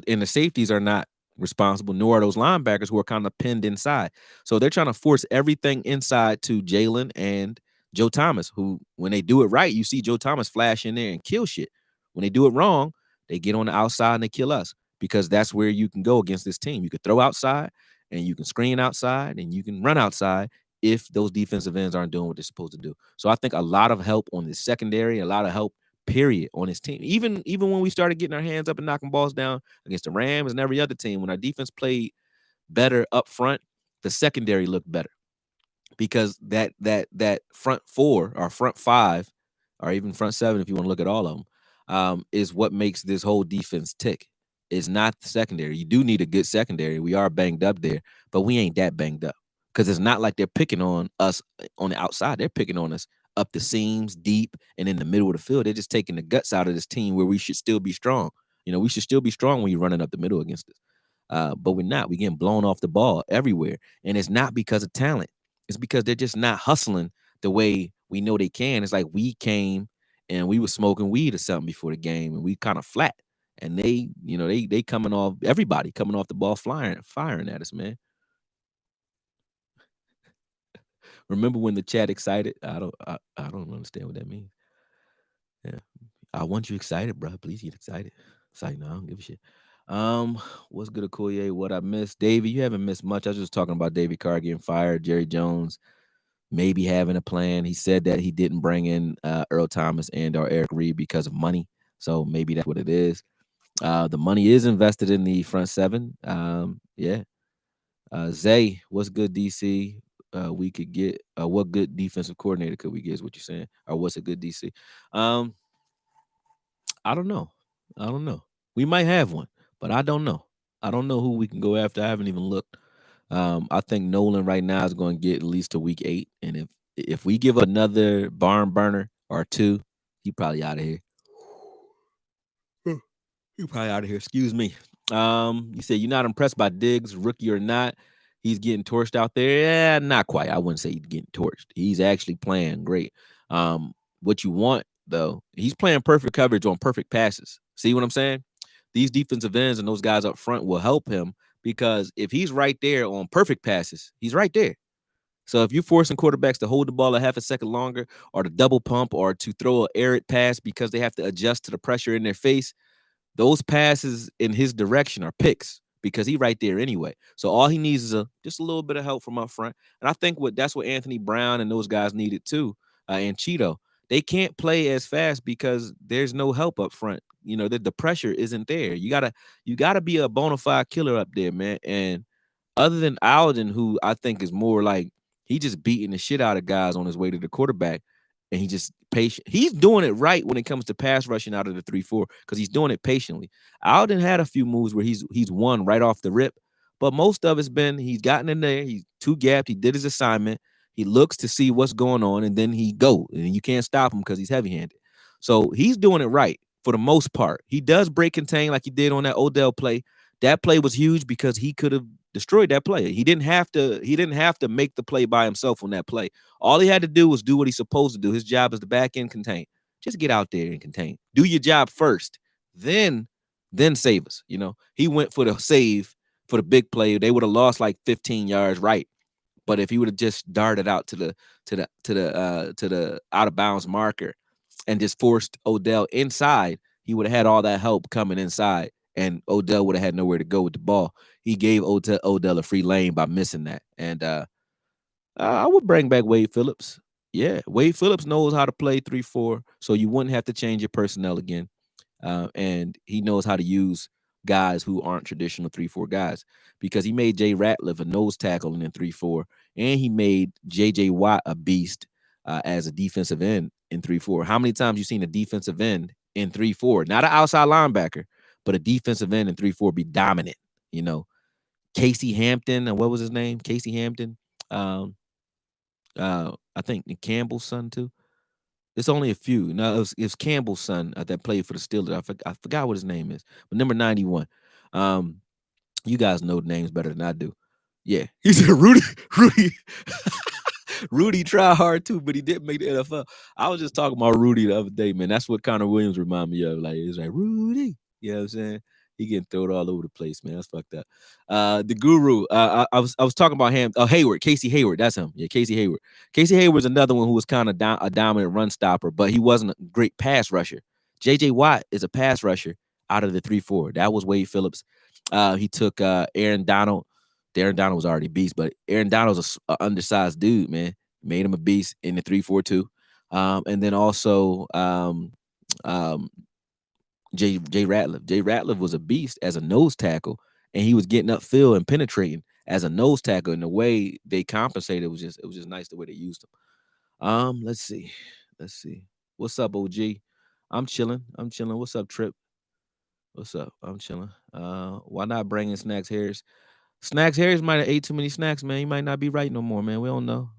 And the safeties are not responsible, nor are those linebackers who are kind of pinned inside. So they're trying to force everything inside to Jalen and Joe Thomas, who, when they do it right, you see Joe Thomas flash in there and kill shit. When they do it wrong, they get on the outside and they kill us, because that's where you can go against this team. You can throw outside and you can screen outside and you can run outside if those defensive ends aren't doing what they're supposed to do. So I think a lot of help on the secondary, a lot of help, period, on his team. Even when we started getting our hands up and knocking balls down against the Rams and every other team, when our defense played better up front, the secondary looked better, because that front four or front five or even front seven, if you want to look at all of them, is what makes this whole defense tick. It's not the secondary. You do need a good secondary. We are banged up there, but we ain't that banged up, because it's not like they're picking on us on the outside. They're picking on us up the seams, deep, and in the middle of the field. They're just taking the guts out of this team, where we should still be strong. We should still be strong when you're running up the middle against us. But we're not. We're getting blown off the ball everywhere. And it's not because of talent. It's because they're just not hustling the way we know they can. It's like we came and we were smoking weed or something before the game, and we kind of flat. And they coming off, everybody coming off the ball, firing at us, man. Remember when the chat excited? I don't understand what that means. Yeah. I want you excited, bro. Please get excited. It's like, no, I don't give a shit. What's good, AKOYE? What I missed? Davey, you haven't missed much. I was just talking about David Carr getting fired, Jerry Jones maybe having a plan. He said that he didn't bring in Earl Thomas and or Eric Reed because of money. So maybe that's what it is. The money is invested in the front seven. Yeah. Zay, what's good, DC? We could get what good defensive coordinator could we get, is what you're saying, or what's a good DC? I don't know. We might have one, but I don't know. I don't know who we can go after. I haven't even looked. I think Nolan right now is going to get at least to week 8, and if we give another barn burner or two, he probably out of here. He probably out of here. Excuse me. You said you're not impressed by Diggs, rookie or not. He's getting torched out there. Yeah, not quite. I wouldn't say he's getting torched. He's actually playing great. What you want, though, he's playing perfect coverage on perfect passes. See what I'm saying? These defensive ends and those guys up front will help him, because if he's right there on perfect passes, he's right there. So if you're forcing quarterbacks to hold the ball a half a second longer, or to double pump, or to throw an errant pass because they have to adjust to the pressure in their face, those passes in his direction are picks, because he right there anyway. So all he needs is just a little bit of help from up front. And I think that's what Anthony Brown and those guys needed too, and Cheeto. They can't play as fast because there's no help up front. The pressure isn't there. You gotta be a bona fide killer up there, man. And other than Alden, who I think is more like he just beating the shit out of guys on his way to the quarterback, and he just patient. He's doing it right when it comes to pass rushing out of the 3-4, because he's doing it patiently. Alden had a few moves where he's won right off the rip, but most of it's been he's gotten in there, he's too gapped, he did his assignment, he looks to see what's going on, and then he go, and you can't stop him because he's heavy-handed. So he's doing it right for the most part. He does break contain like he did on that Odell play. That play was huge because he could have destroyed that play. He didn't have to make the play by himself on that play. All he had to do was do what he's supposed to do. His job is to back end contain. Just get out there and contain. Do your job first, then save us. He went for the save for the big play. They would have lost like 15 yards, right? But if he would have just darted out to the out of bounds marker and just forced Odell inside, he would have had all that help coming inside, and Odell would have had nowhere to go with the ball. He gave Odell a free lane by missing that. And I would bring back Wade Phillips. Yeah, Wade Phillips knows how to play 3-4, so you wouldn't have to change your personnel again. And he knows how to use guys who aren't traditional 3-4 guys, because he made Jay Ratliff a nose tackle in 3-4, and he made J.J. Watt a beast as a defensive end in 3-4. How many times you seen a defensive end in 3-4? Not an outside linebacker, but a defensive end in 3-4 be dominant. Casey Hampton, and what was his name? Casey Hampton. I think Campbell's son too. It's only a few. No, it was Campbell's son that played for the Steelers. I forgot what his name is, but number 91. You guys know the names better than I do. Yeah, he said Rudy. Rudy tried hard too, but he didn't make the NFL. I was just talking about Rudy the other day, man. That's what Connor Williams reminded me of. Like, it's like Rudy. You know what I'm saying? He getting thrown all over the place, man. That's fucked up. The guru. I was talking about him. Hayward, Casey Hayward. That's him. Yeah, Casey Hayward. Casey Hayward's another one who was kind of a dominant run stopper, but he wasn't a great pass rusher. J.J. Watt is a pass rusher out of the 3-4. That was Wade Phillips. He took Aaron Donald. Aaron Donald was already beast, but Aaron Donald's a undersized dude, man. Made him a beast in the 3-4-2. And then also um, Jay Ratliff. Jay Ratliff was a beast as a nose tackle, and he was getting upfield and penetrating as a nose tackle. And the way they compensated was just nice the way they used him. Let's see. What's up, OG? I'm chilling. What's up, Trip? What's up? I'm chilling. Why not bring in Snacks Harris? Snacks Harris might have ate too many snacks, man. He might not be right no more, man. We don't know.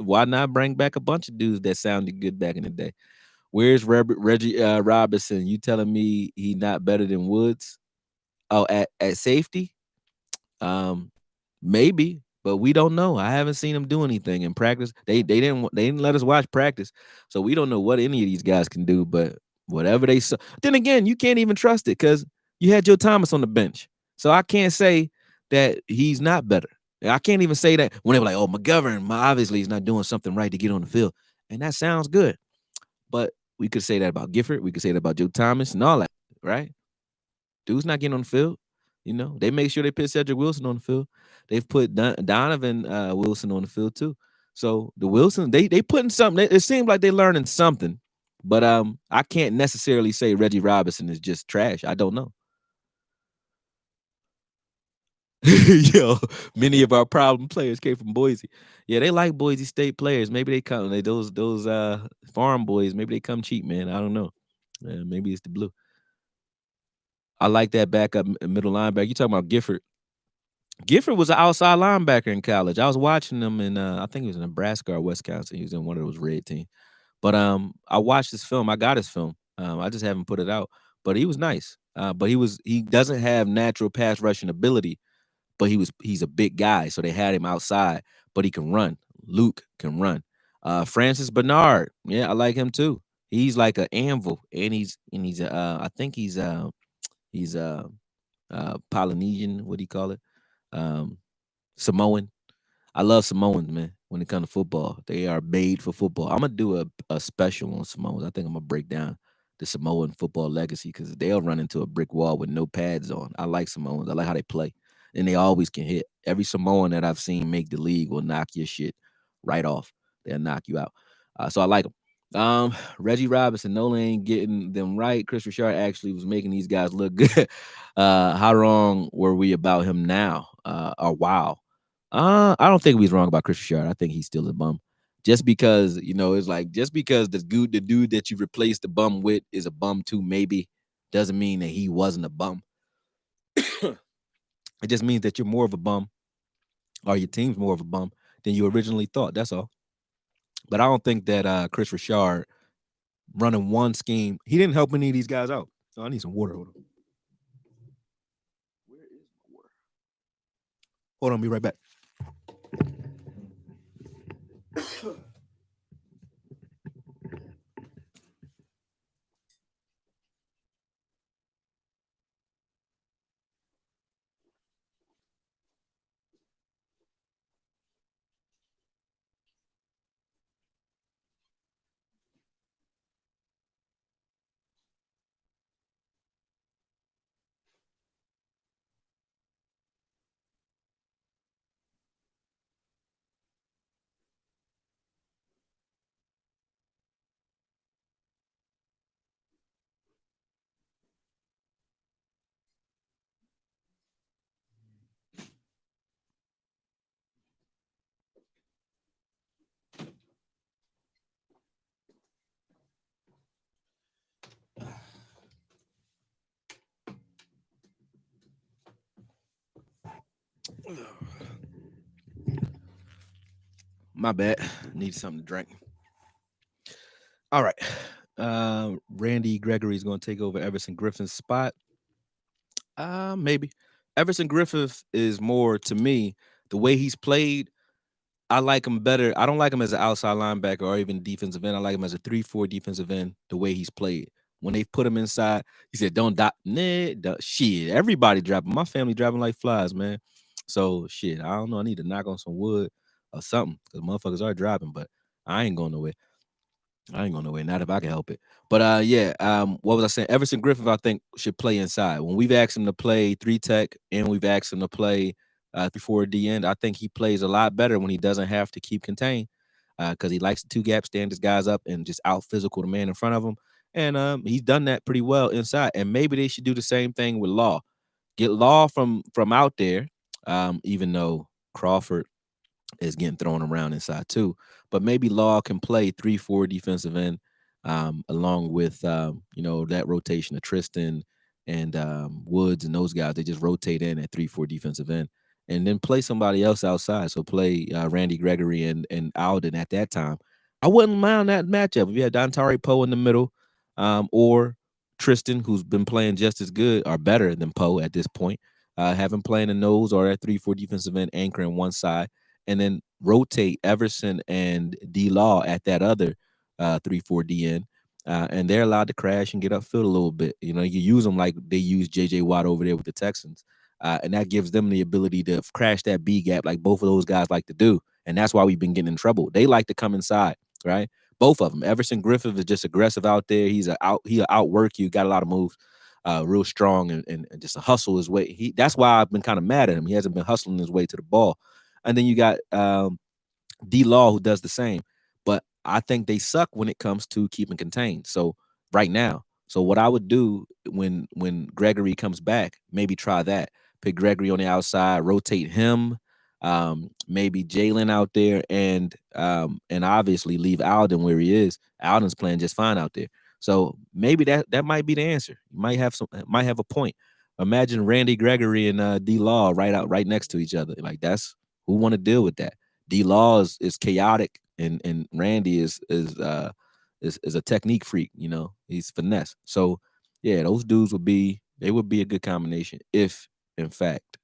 Why not bring back a bunch of dudes that sounded good back in the day? Where's Reggie Robinson? You telling me he not better than Woods? Oh, at safety? Um, maybe, but we don't know. I haven't seen him do anything in practice. They didn't let us watch practice, so we don't know what any of these guys can do. But whatever they saw, then again, you can't even trust it because you had Joe Thomas on the bench, so I can't say that he's not better. I can't even say that when they were like, "Oh, McGovern, obviously he's not doing something right to get on the field," and that sounds good. But we could say that about Gifford. We could say that about Joe Thomas and all that, right? Dude's not getting on the field. They make sure they put Cedric Wilson on the field. They've put Donovan Wilson on the field too. So the Wilson, they putting something. It seems like they're learning something, but I can't necessarily say Reggie Robinson is just trash. I don't know. Yo, many of our problem players came from Boise. Yeah, they like Boise State players. Maybe they come those farm boys. Maybe they come cheap, man. I don't know. Maybe it's the blue. I like that backup middle linebacker. You talking about Gifford? Gifford was an outside linebacker in college. I was watching him in I think he was in Nebraska or Wisconsin. He was in one of those red teams. But I watched his film. I got his film. I just haven't put it out. But he was nice. But he doesn't have natural pass rushing ability. But he's a big guy, so they had him outside. But he can run. Luke can run. Francis Bernard, yeah, I like him too. He's like an anvil, and he's I think he's Polynesian. What do you call it? Um, Samoan. I love Samoans, man. When it comes to football, they are made for football. I'm gonna do a special on Samoans. I think I'm gonna break down the Samoan football legacy because they'll run into a brick wall with no pads on. I like Samoans. I like how they play, and they always can hit. Every Samoan that I've seen make the league will knock your shit right off. They'll knock you out. So I like them. Reggie Robinson, Nola ain't getting them right. Chris Richard actually was making these guys look good. How wrong were we about him now? Or wow. I don't think we was wrong about Chris Richard. I think he's still a bum. Just because, it's like just because the dude that you replaced the bum with is a bum too, maybe doesn't mean that he wasn't a bum. It just means that you're more of a bum or your team's more of a bum than you originally thought. That's all. But I don't think that Chris Richard running one scheme, he didn't help any of these guys out. So I need some water. Hold on. Where is my water? Hold on, be right back. My bad. Need something to drink. All right. Randy Gregory is going to take over Everson Griffin's spot. Maybe. Everson Griffith is more to me the way he's played. I like him better. I don't like him as an outside linebacker or even defensive end. I like him as a 3-4 defensive end. The way he's played. when they put him inside, he said, "Don't die." Nah, shit. Everybody dropping. My family dropping like flies, man. So shit. I don't know. I need to knock on some wood or something because motherfuckers are dropping, but I ain't going nowhere. I ain't going nowhere. Not if I can help it. But yeah. What was I saying? Everson Griffith, I think, should play inside. When we've asked him to play 3 tech and we've asked him to play 3-4 D end, I think he plays a lot better when he doesn't have to keep contained because he likes the 2 gap, stand his guys up and just out physical the man in front of him. And he's done that pretty well inside. And maybe they should do the same thing with Law. Get Law from out there, even though Crawford is getting thrown around inside too. But maybe Law can play 3-4 defensive end, along with that rotation of Tristan and Woods and those guys. They just rotate in at 3-4 defensive end, and then play somebody else outside. So play Randy Gregory and Alden at that time. I wouldn't mind that matchup if you had Dontari Poe in the middle, or Tristan, who's been playing just as good or better than Poe at this point. Have him playing the nose or at 3-4 defensive end, anchoring one side, and then rotate Everson and D Law at that other 3-4 DN. And they're allowed to crash and get upfield a little bit. You know, you use them like they use JJ Watt over there with the Texans. And that gives them the ability to crash that B gap like both of those guys like to do. And that's why we've been getting in trouble. They like to come inside, right? Both of them. Everson Griffith is just aggressive out there. He'll outwork you, got a lot of moves. Real strong and just a hustle his way. That's why I've been kind of mad at him. He hasn't been hustling his way to the ball. And then you got D Law who does the same. But I think they suck when it comes to keeping contained. So right now, so what I would do when Gregory comes back, maybe try that. Pick Gregory on the outside, rotate him, maybe Jalen out there, and obviously leave Alden where he is. Alden's playing just fine out there. So maybe that might be the answer. You might have a point. Imagine Randy Gregory and D Law right next to each other. Like that's who want to deal with that. D Law is chaotic, and Randy is a technique freak. You know, he's finesse. So yeah, those dudes would be a good combination if in fact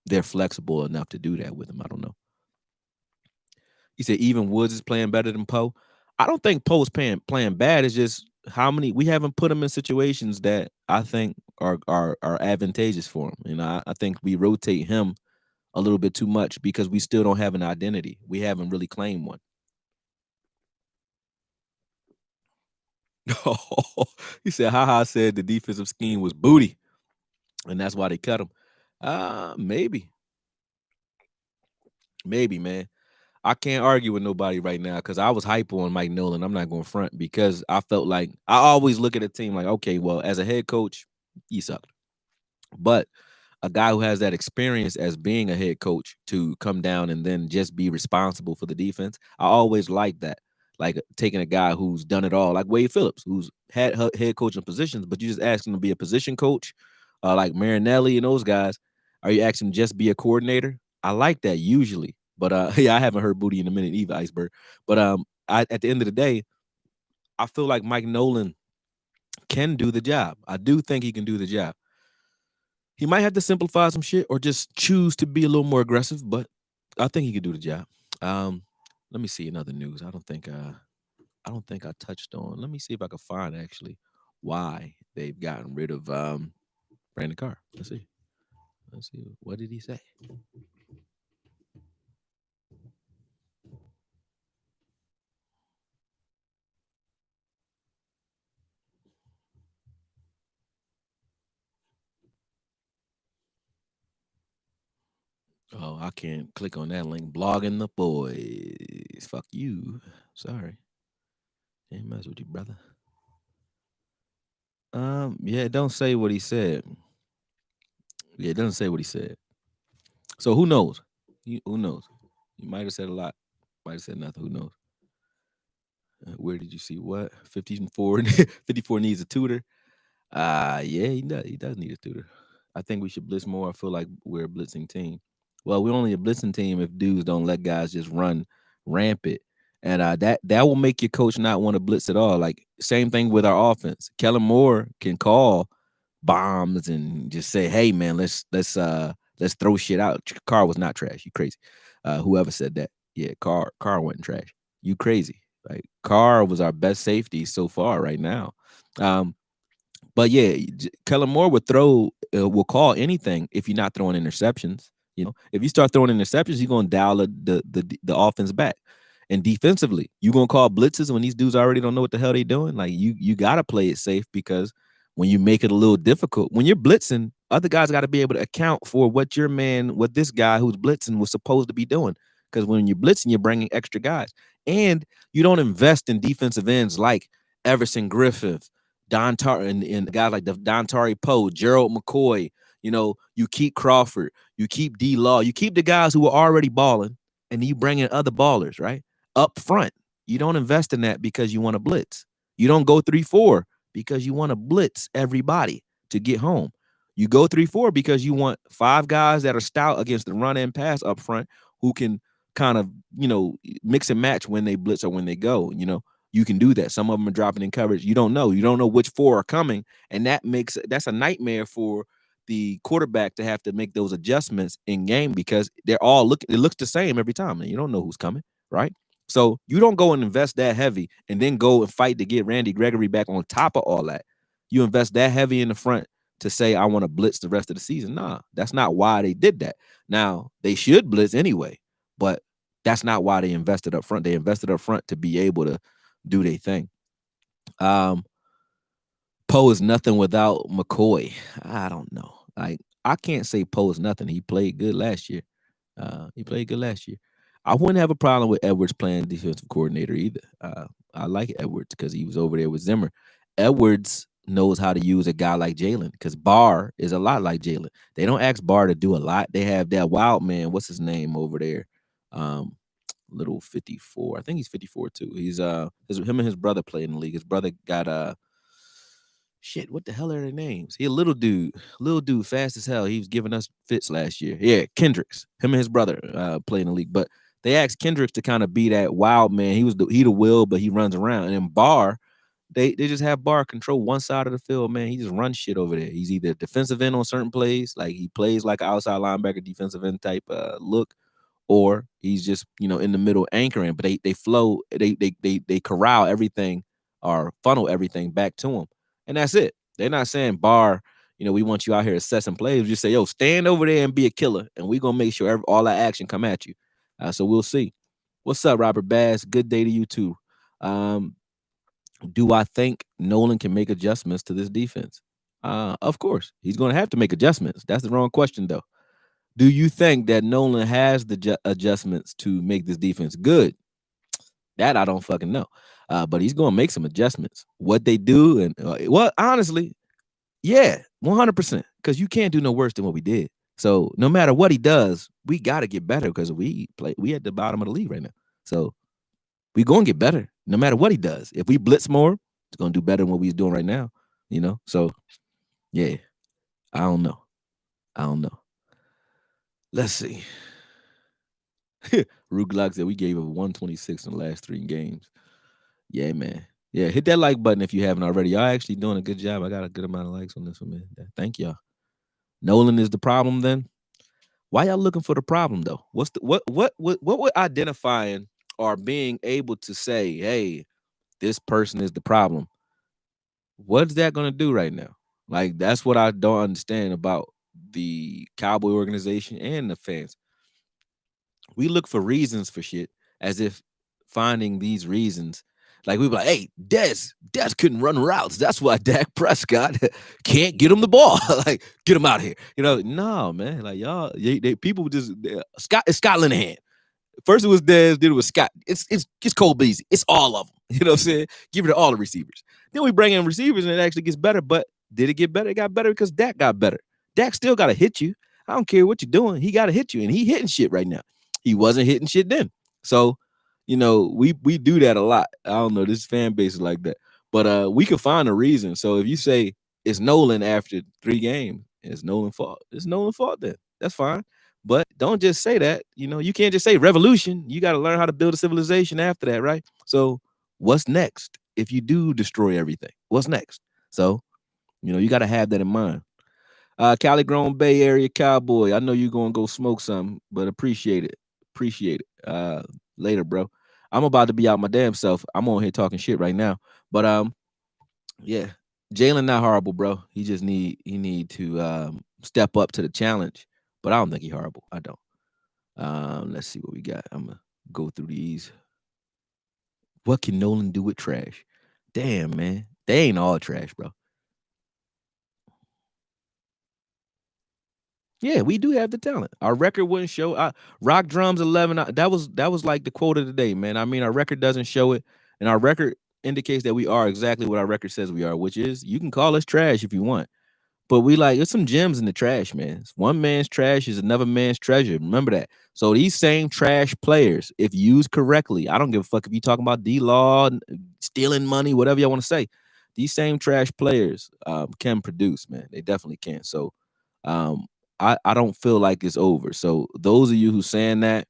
they're flexible enough to do that with him. I don't know. He said even Woods is playing better than Poe. I don't think Poe's playing bad. It's just how many we haven't put him in situations that I think are advantageous for him. You know, I think we rotate him a little bit too much because we still don't have an identity. We haven't really claimed one. He said, haha said the defensive scheme was booty, and that's why they cut him. Maybe. Maybe, man. I can't argue with nobody right now because I was hype on Mike Nolan. I'm not going front because I felt like I always look at a team like, okay, well, as a head coach, he sucked. But a guy who has that experience as being a head coach to come down and then just be responsible for the defense, I always like that. Like taking a guy who's done it all, like Wade Phillips, who's had head coaching positions, but you just ask him to be a position coach, like Marinelli and those guys. Are you asking him just be a coordinator? I like that usually, but yeah, I haven't heard booty in a minute either, Iceberg. But at the end of the day, I feel like Mike Nolan can do the job. I do think he can do the job. He might have to simplify some shit or just choose to be a little more aggressive, but I think he could do the job. Let me see another news. I don't think I touched on. Let me see if I can find actually why they've gotten rid of Brandon Carr. Let's see. Let's see. What did he say? Oh, I can't click on that link. Blogging the boys. Fuck you. Sorry. Can't mess with you, brother. Yeah, it don't say what he said. Yeah, it doesn't say what he said. So who knows? Who knows? He might have said a lot. Might have said nothing. Who knows? Where did you see what? 54, 54 needs a tutor. Yeah, he does. He does need a tutor. I think we should blitz more. I feel like we're a blitzing team. Well, we're only a blitzing team if dudes don't let guys just run rampant, and that will make your coach not want to blitz at all. Like same thing with our offense. Kellen Moore can call bombs and just say, "Hey, man, let's throw shit out." Carr was not trash. You crazy? Whoever said that? Yeah, Carr wasn't trash. You crazy? Like Carr was our best safety so far right now. Um, but yeah, Kellen Moore will call anything if you're not throwing interceptions. If you start throwing interceptions, you're gonna dial the offense back. And defensively, you're gonna call blitzes when these dudes already don't know what the hell they doing. Like you gotta play it safe, because when you make it a little difficult, when you're blitzing, other guys got to be able to account for what this guy who's blitzing was supposed to be doing. Because when you're blitzing, you're bringing extra guys, and you don't invest in defensive ends like Everson Griffith, and guys like Dontari Poe, Gerald McCoy. You keep Crawford, you keep D Law, you keep the guys who are already balling, and you bring in other ballers, right? Up front. You don't invest in that because you want to blitz. You don't go 3-4 because you want to blitz everybody to get home. You go 3-4 because you want 5 guys that are stout against the run and pass up front, who can kind of, mix and match when they blitz or when they go. You can do that. Some of them are dropping in coverage. You don't know which 4 are coming, and that's a nightmare for the quarterback to have to make those adjustments in game, because it looks the same every time, and you don't know who's coming, right? So you don't go and invest that heavy and then go and fight to get Randy Gregory back on top of all that. You invest that heavy in the front to say, I want to blitz the rest of the season. Nah, that's not why they did that. Now, they should blitz anyway, but that's not why they invested up front. They invested up front to be able to do their thing. Poe is nothing without McCoy. I don't know. Like, I can't say Poe is nothing. He played good last year. I wouldn't have a problem with Edwards playing defensive coordinator either. I like Edwards because he was over there with Zimmer. Edwards knows how to use a guy like Jalen, because Barr is a lot like Jalen. They don't ask Barr to do a lot. They have that wild man. What's his name over there? Little 54. I think he's 54 too. He's him and his brother play in the league. His brother got shit, what the hell are their names? He a little dude, fast as hell. He was giving us fits last year. Yeah, Kendricks. Him and his brother play in the league. But they asked Kendricks to kind of be that wild man. He the will, but he runs around. And then Barr, they just have Barr control one side of the field, man. He just runs shit over there. He's either defensive end on certain plays, like he plays like an outside linebacker, defensive end type look, or he's just in the middle anchoring. But they flow, they corral everything or funnel everything back to him, and that's it. They're not saying Barr, we want you out here assessing plays. Just say, yo, stand over there and be a killer, and we're gonna make sure all that action come at you. So we'll see. What's up, Robert Bass? Good day to you too. Do I think Nolan can make adjustments to this defense? Of course, he's going to have to make adjustments. That's the wrong question, though. Do you think that Nolan has the adjustments to make this defense good? That I don't fucking know. But he's going to make some adjustments. What they do, and honestly, yeah, 100%. Because you can't do no worse than what we did. So no matter what he does, we got to get better, because we at the bottom of the league right now. So we going to get better no matter what he does. If we blitz more, it's going to do better than what we're doing right now. So yeah, I don't know. Let's see. Ruglock said we gave up 126 in the last 3 games. Yeah, man. Yeah, hit that like button if you haven't already. Y'all actually doing a good job. I got a good amount of likes on this one, man. Thank y'all. Nolan is the problem then? Why y'all looking for the problem though? What's the what would identifying or being able to say, hey, this person is the problem? What's that going to do right now? Like, that's what I don't understand about the Cowboy organization and the fans. We look for reasons for shit, as if finding these reasons, like we be like, hey, Dez couldn't run routes. That's why Dak Prescott can't get him the ball. Like, get him out here. No, man. Like, y'all, people just it's Scott Linehan. First it was Dez, then it was Scott. It's Cole Beasley. It's all of them. You know what I'm saying? Give it to all the receivers. Then we bring in receivers and it actually gets better. But did it get better? It got better because Dak got better. Dak still got to hit you. I don't care what you're doing. He got to hit you, and he hitting shit right now. He wasn't hitting shit then. So, we do that a lot. I don't know. This fan base is like that. But we can find a reason. So if you say it's Nolan after 3 games, it's Nolan's fault. It's Nolan's fault then. That's fine. But don't just say that. You can't just say revolution. You got to learn how to build a civilization after that, right? So what's next if you do destroy everything? What's next? So, you got to have that in mind. Cali grown Bay Area Cowboy. I know you're going to go smoke something, but appreciate it. Later, bro. I'm about to be out my damn self. I'm on here talking shit right now. But yeah. Jalen not horrible, bro. He need to step up to the challenge. But I don't think he horrible. I don't. Let's see what we got. I'm gonna go through these. What can Nolan do with trash? Damn, man. They ain't all trash, bro. Yeah, we do have the talent. Our record wouldn't show. Rock drums 11. That was like the quote of the day, man. I mean, our record doesn't show it, and our record indicates that we are exactly what our record says we are, which is you can call us trash if you want. But we like there's some gems in the trash, man. One man's trash is another man's treasure. Remember that. So these same trash players, if used correctly, I don't give a fuck if you talking about D-Law, stealing money, whatever you want to say. These same trash players can produce, man. They definitely can. So um, I don't feel like it's over. So those of you who saying that,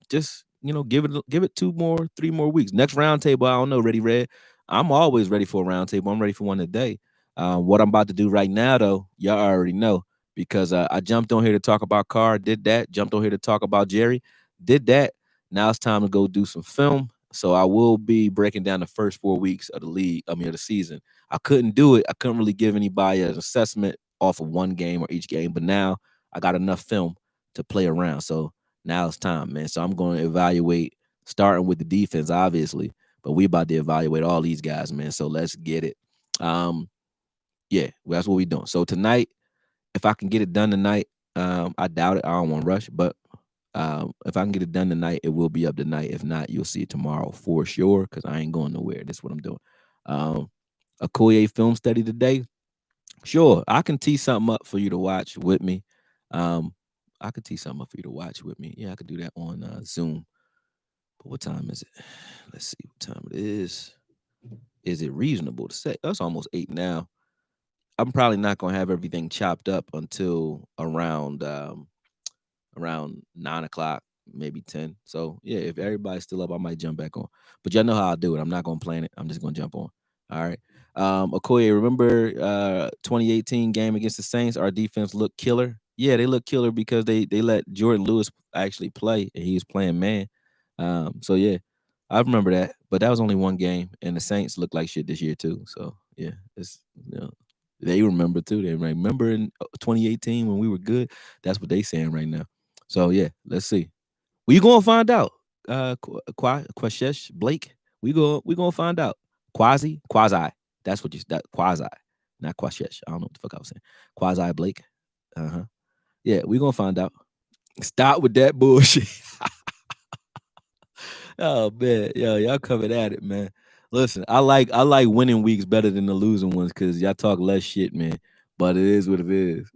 just give it 2 more, 3 more weeks. Next round table, I don't know, Ready Red. I'm always ready for a round table. I'm ready for one today. What I'm about to do right now, though, y'all already know because I jumped on here to talk about Carr, did that. Jumped on here to talk about Jerry, did that. Now it's time to go do some film. So I will be breaking down the first 4 weeks of the league. I mean, of the season. I couldn't do it. I couldn't really give anybody an assessment off of one game or each game, but now I got enough film to play around. So now it's time, man. So I'm going to evaluate, starting with the defense, obviously, but we about to evaluate all these guys, man. So let's get it. Yeah, well, that's what we doing. So tonight, if I can get it done tonight, I doubt it. I don't want to rush, but if I can get it done tonight, it will be up tonight. If not, you'll see it tomorrow for sure. Because I ain't going nowhere. That's what I'm doing. AKOYE film study today. Sure, I can tee something up for you to watch with me. I could tee something up for you to watch with me. Yeah, I could do that on Zoom. But what time is it? Let's see what time it is. Is it reasonable to say? That's almost 8 now. I'm probably not gonna have everything chopped up until around 9 o'clock, maybe 10. So yeah, if everybody's still up, I might jump back on. But y'all know how I do it. I'm not gonna plan it. I'm just gonna jump on. All right. Okoye, remember 2018 game against the Saints? Our defense looked killer. Yeah, they look killer because they let Jordan Lewis actually play and he was playing man. So yeah, I remember that. But that was only one game, and the Saints look like shit this year too. So yeah, they remember too. They remember in 2018 when we were good. That's what they saying right now. So yeah, let's see. We gonna find out. Quashesh Blake. We gonna find out. Quasi. That's what you that quasi, not Quashesh. I don't know what the fuck I was saying. Quasi Blake. Uh-huh. Yeah, we gonna find out. Stop with that bullshit. Oh man, yo, y'all coming at it, man. Listen, I like winning weeks better than the losing ones because y'all talk less shit, man. But it is what it is.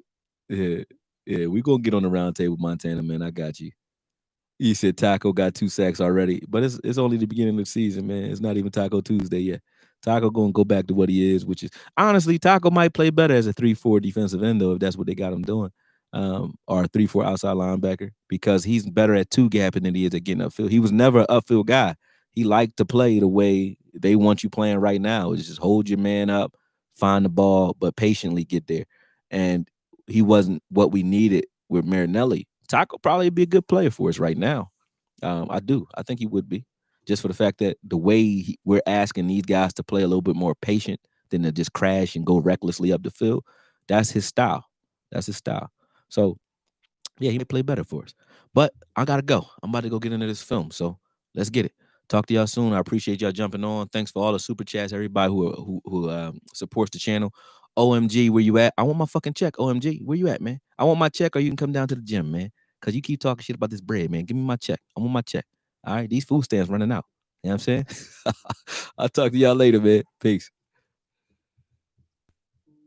Yeah, yeah. We gonna get on the round table, Montana, man. I got you. You said Taco got 2 sacks already, but it's only the beginning of the season, man. It's not even Taco Tuesday yet. Taco gonna go back to what he is, which is honestly Taco might play better as a 3-4 defensive end though, if that's what they got him doing, or a 3-4 outside linebacker because he's better at two gapping than he is at getting upfield. He was never an upfield guy. He liked to play the way they want you playing right now. It's just hold your man up, find the ball, but patiently get there. And he wasn't what we needed with Marinelli. Taco probably be a good player for us right now. I do. I think he would be, just for the fact that the way we're asking these guys to play a little bit more patient than to just crash and go recklessly up the field. That's his style. That's his style. So yeah, he may play better for us. But I gotta go. I'm about to go get into this film. So let's get it. Talk to y'all soon. I appreciate y'all jumping on. Thanks for all the super chats, everybody who supports the channel. OMG, where you at? I want my fucking check. OMG, where you at, man? I want my check, or you can come down to the gym, man. Cause you keep talking shit about this bread, man. Give me my check. I want my check. All right, these food stamps running out. You know what I'm saying? I'll talk to y'all later, man. Peace.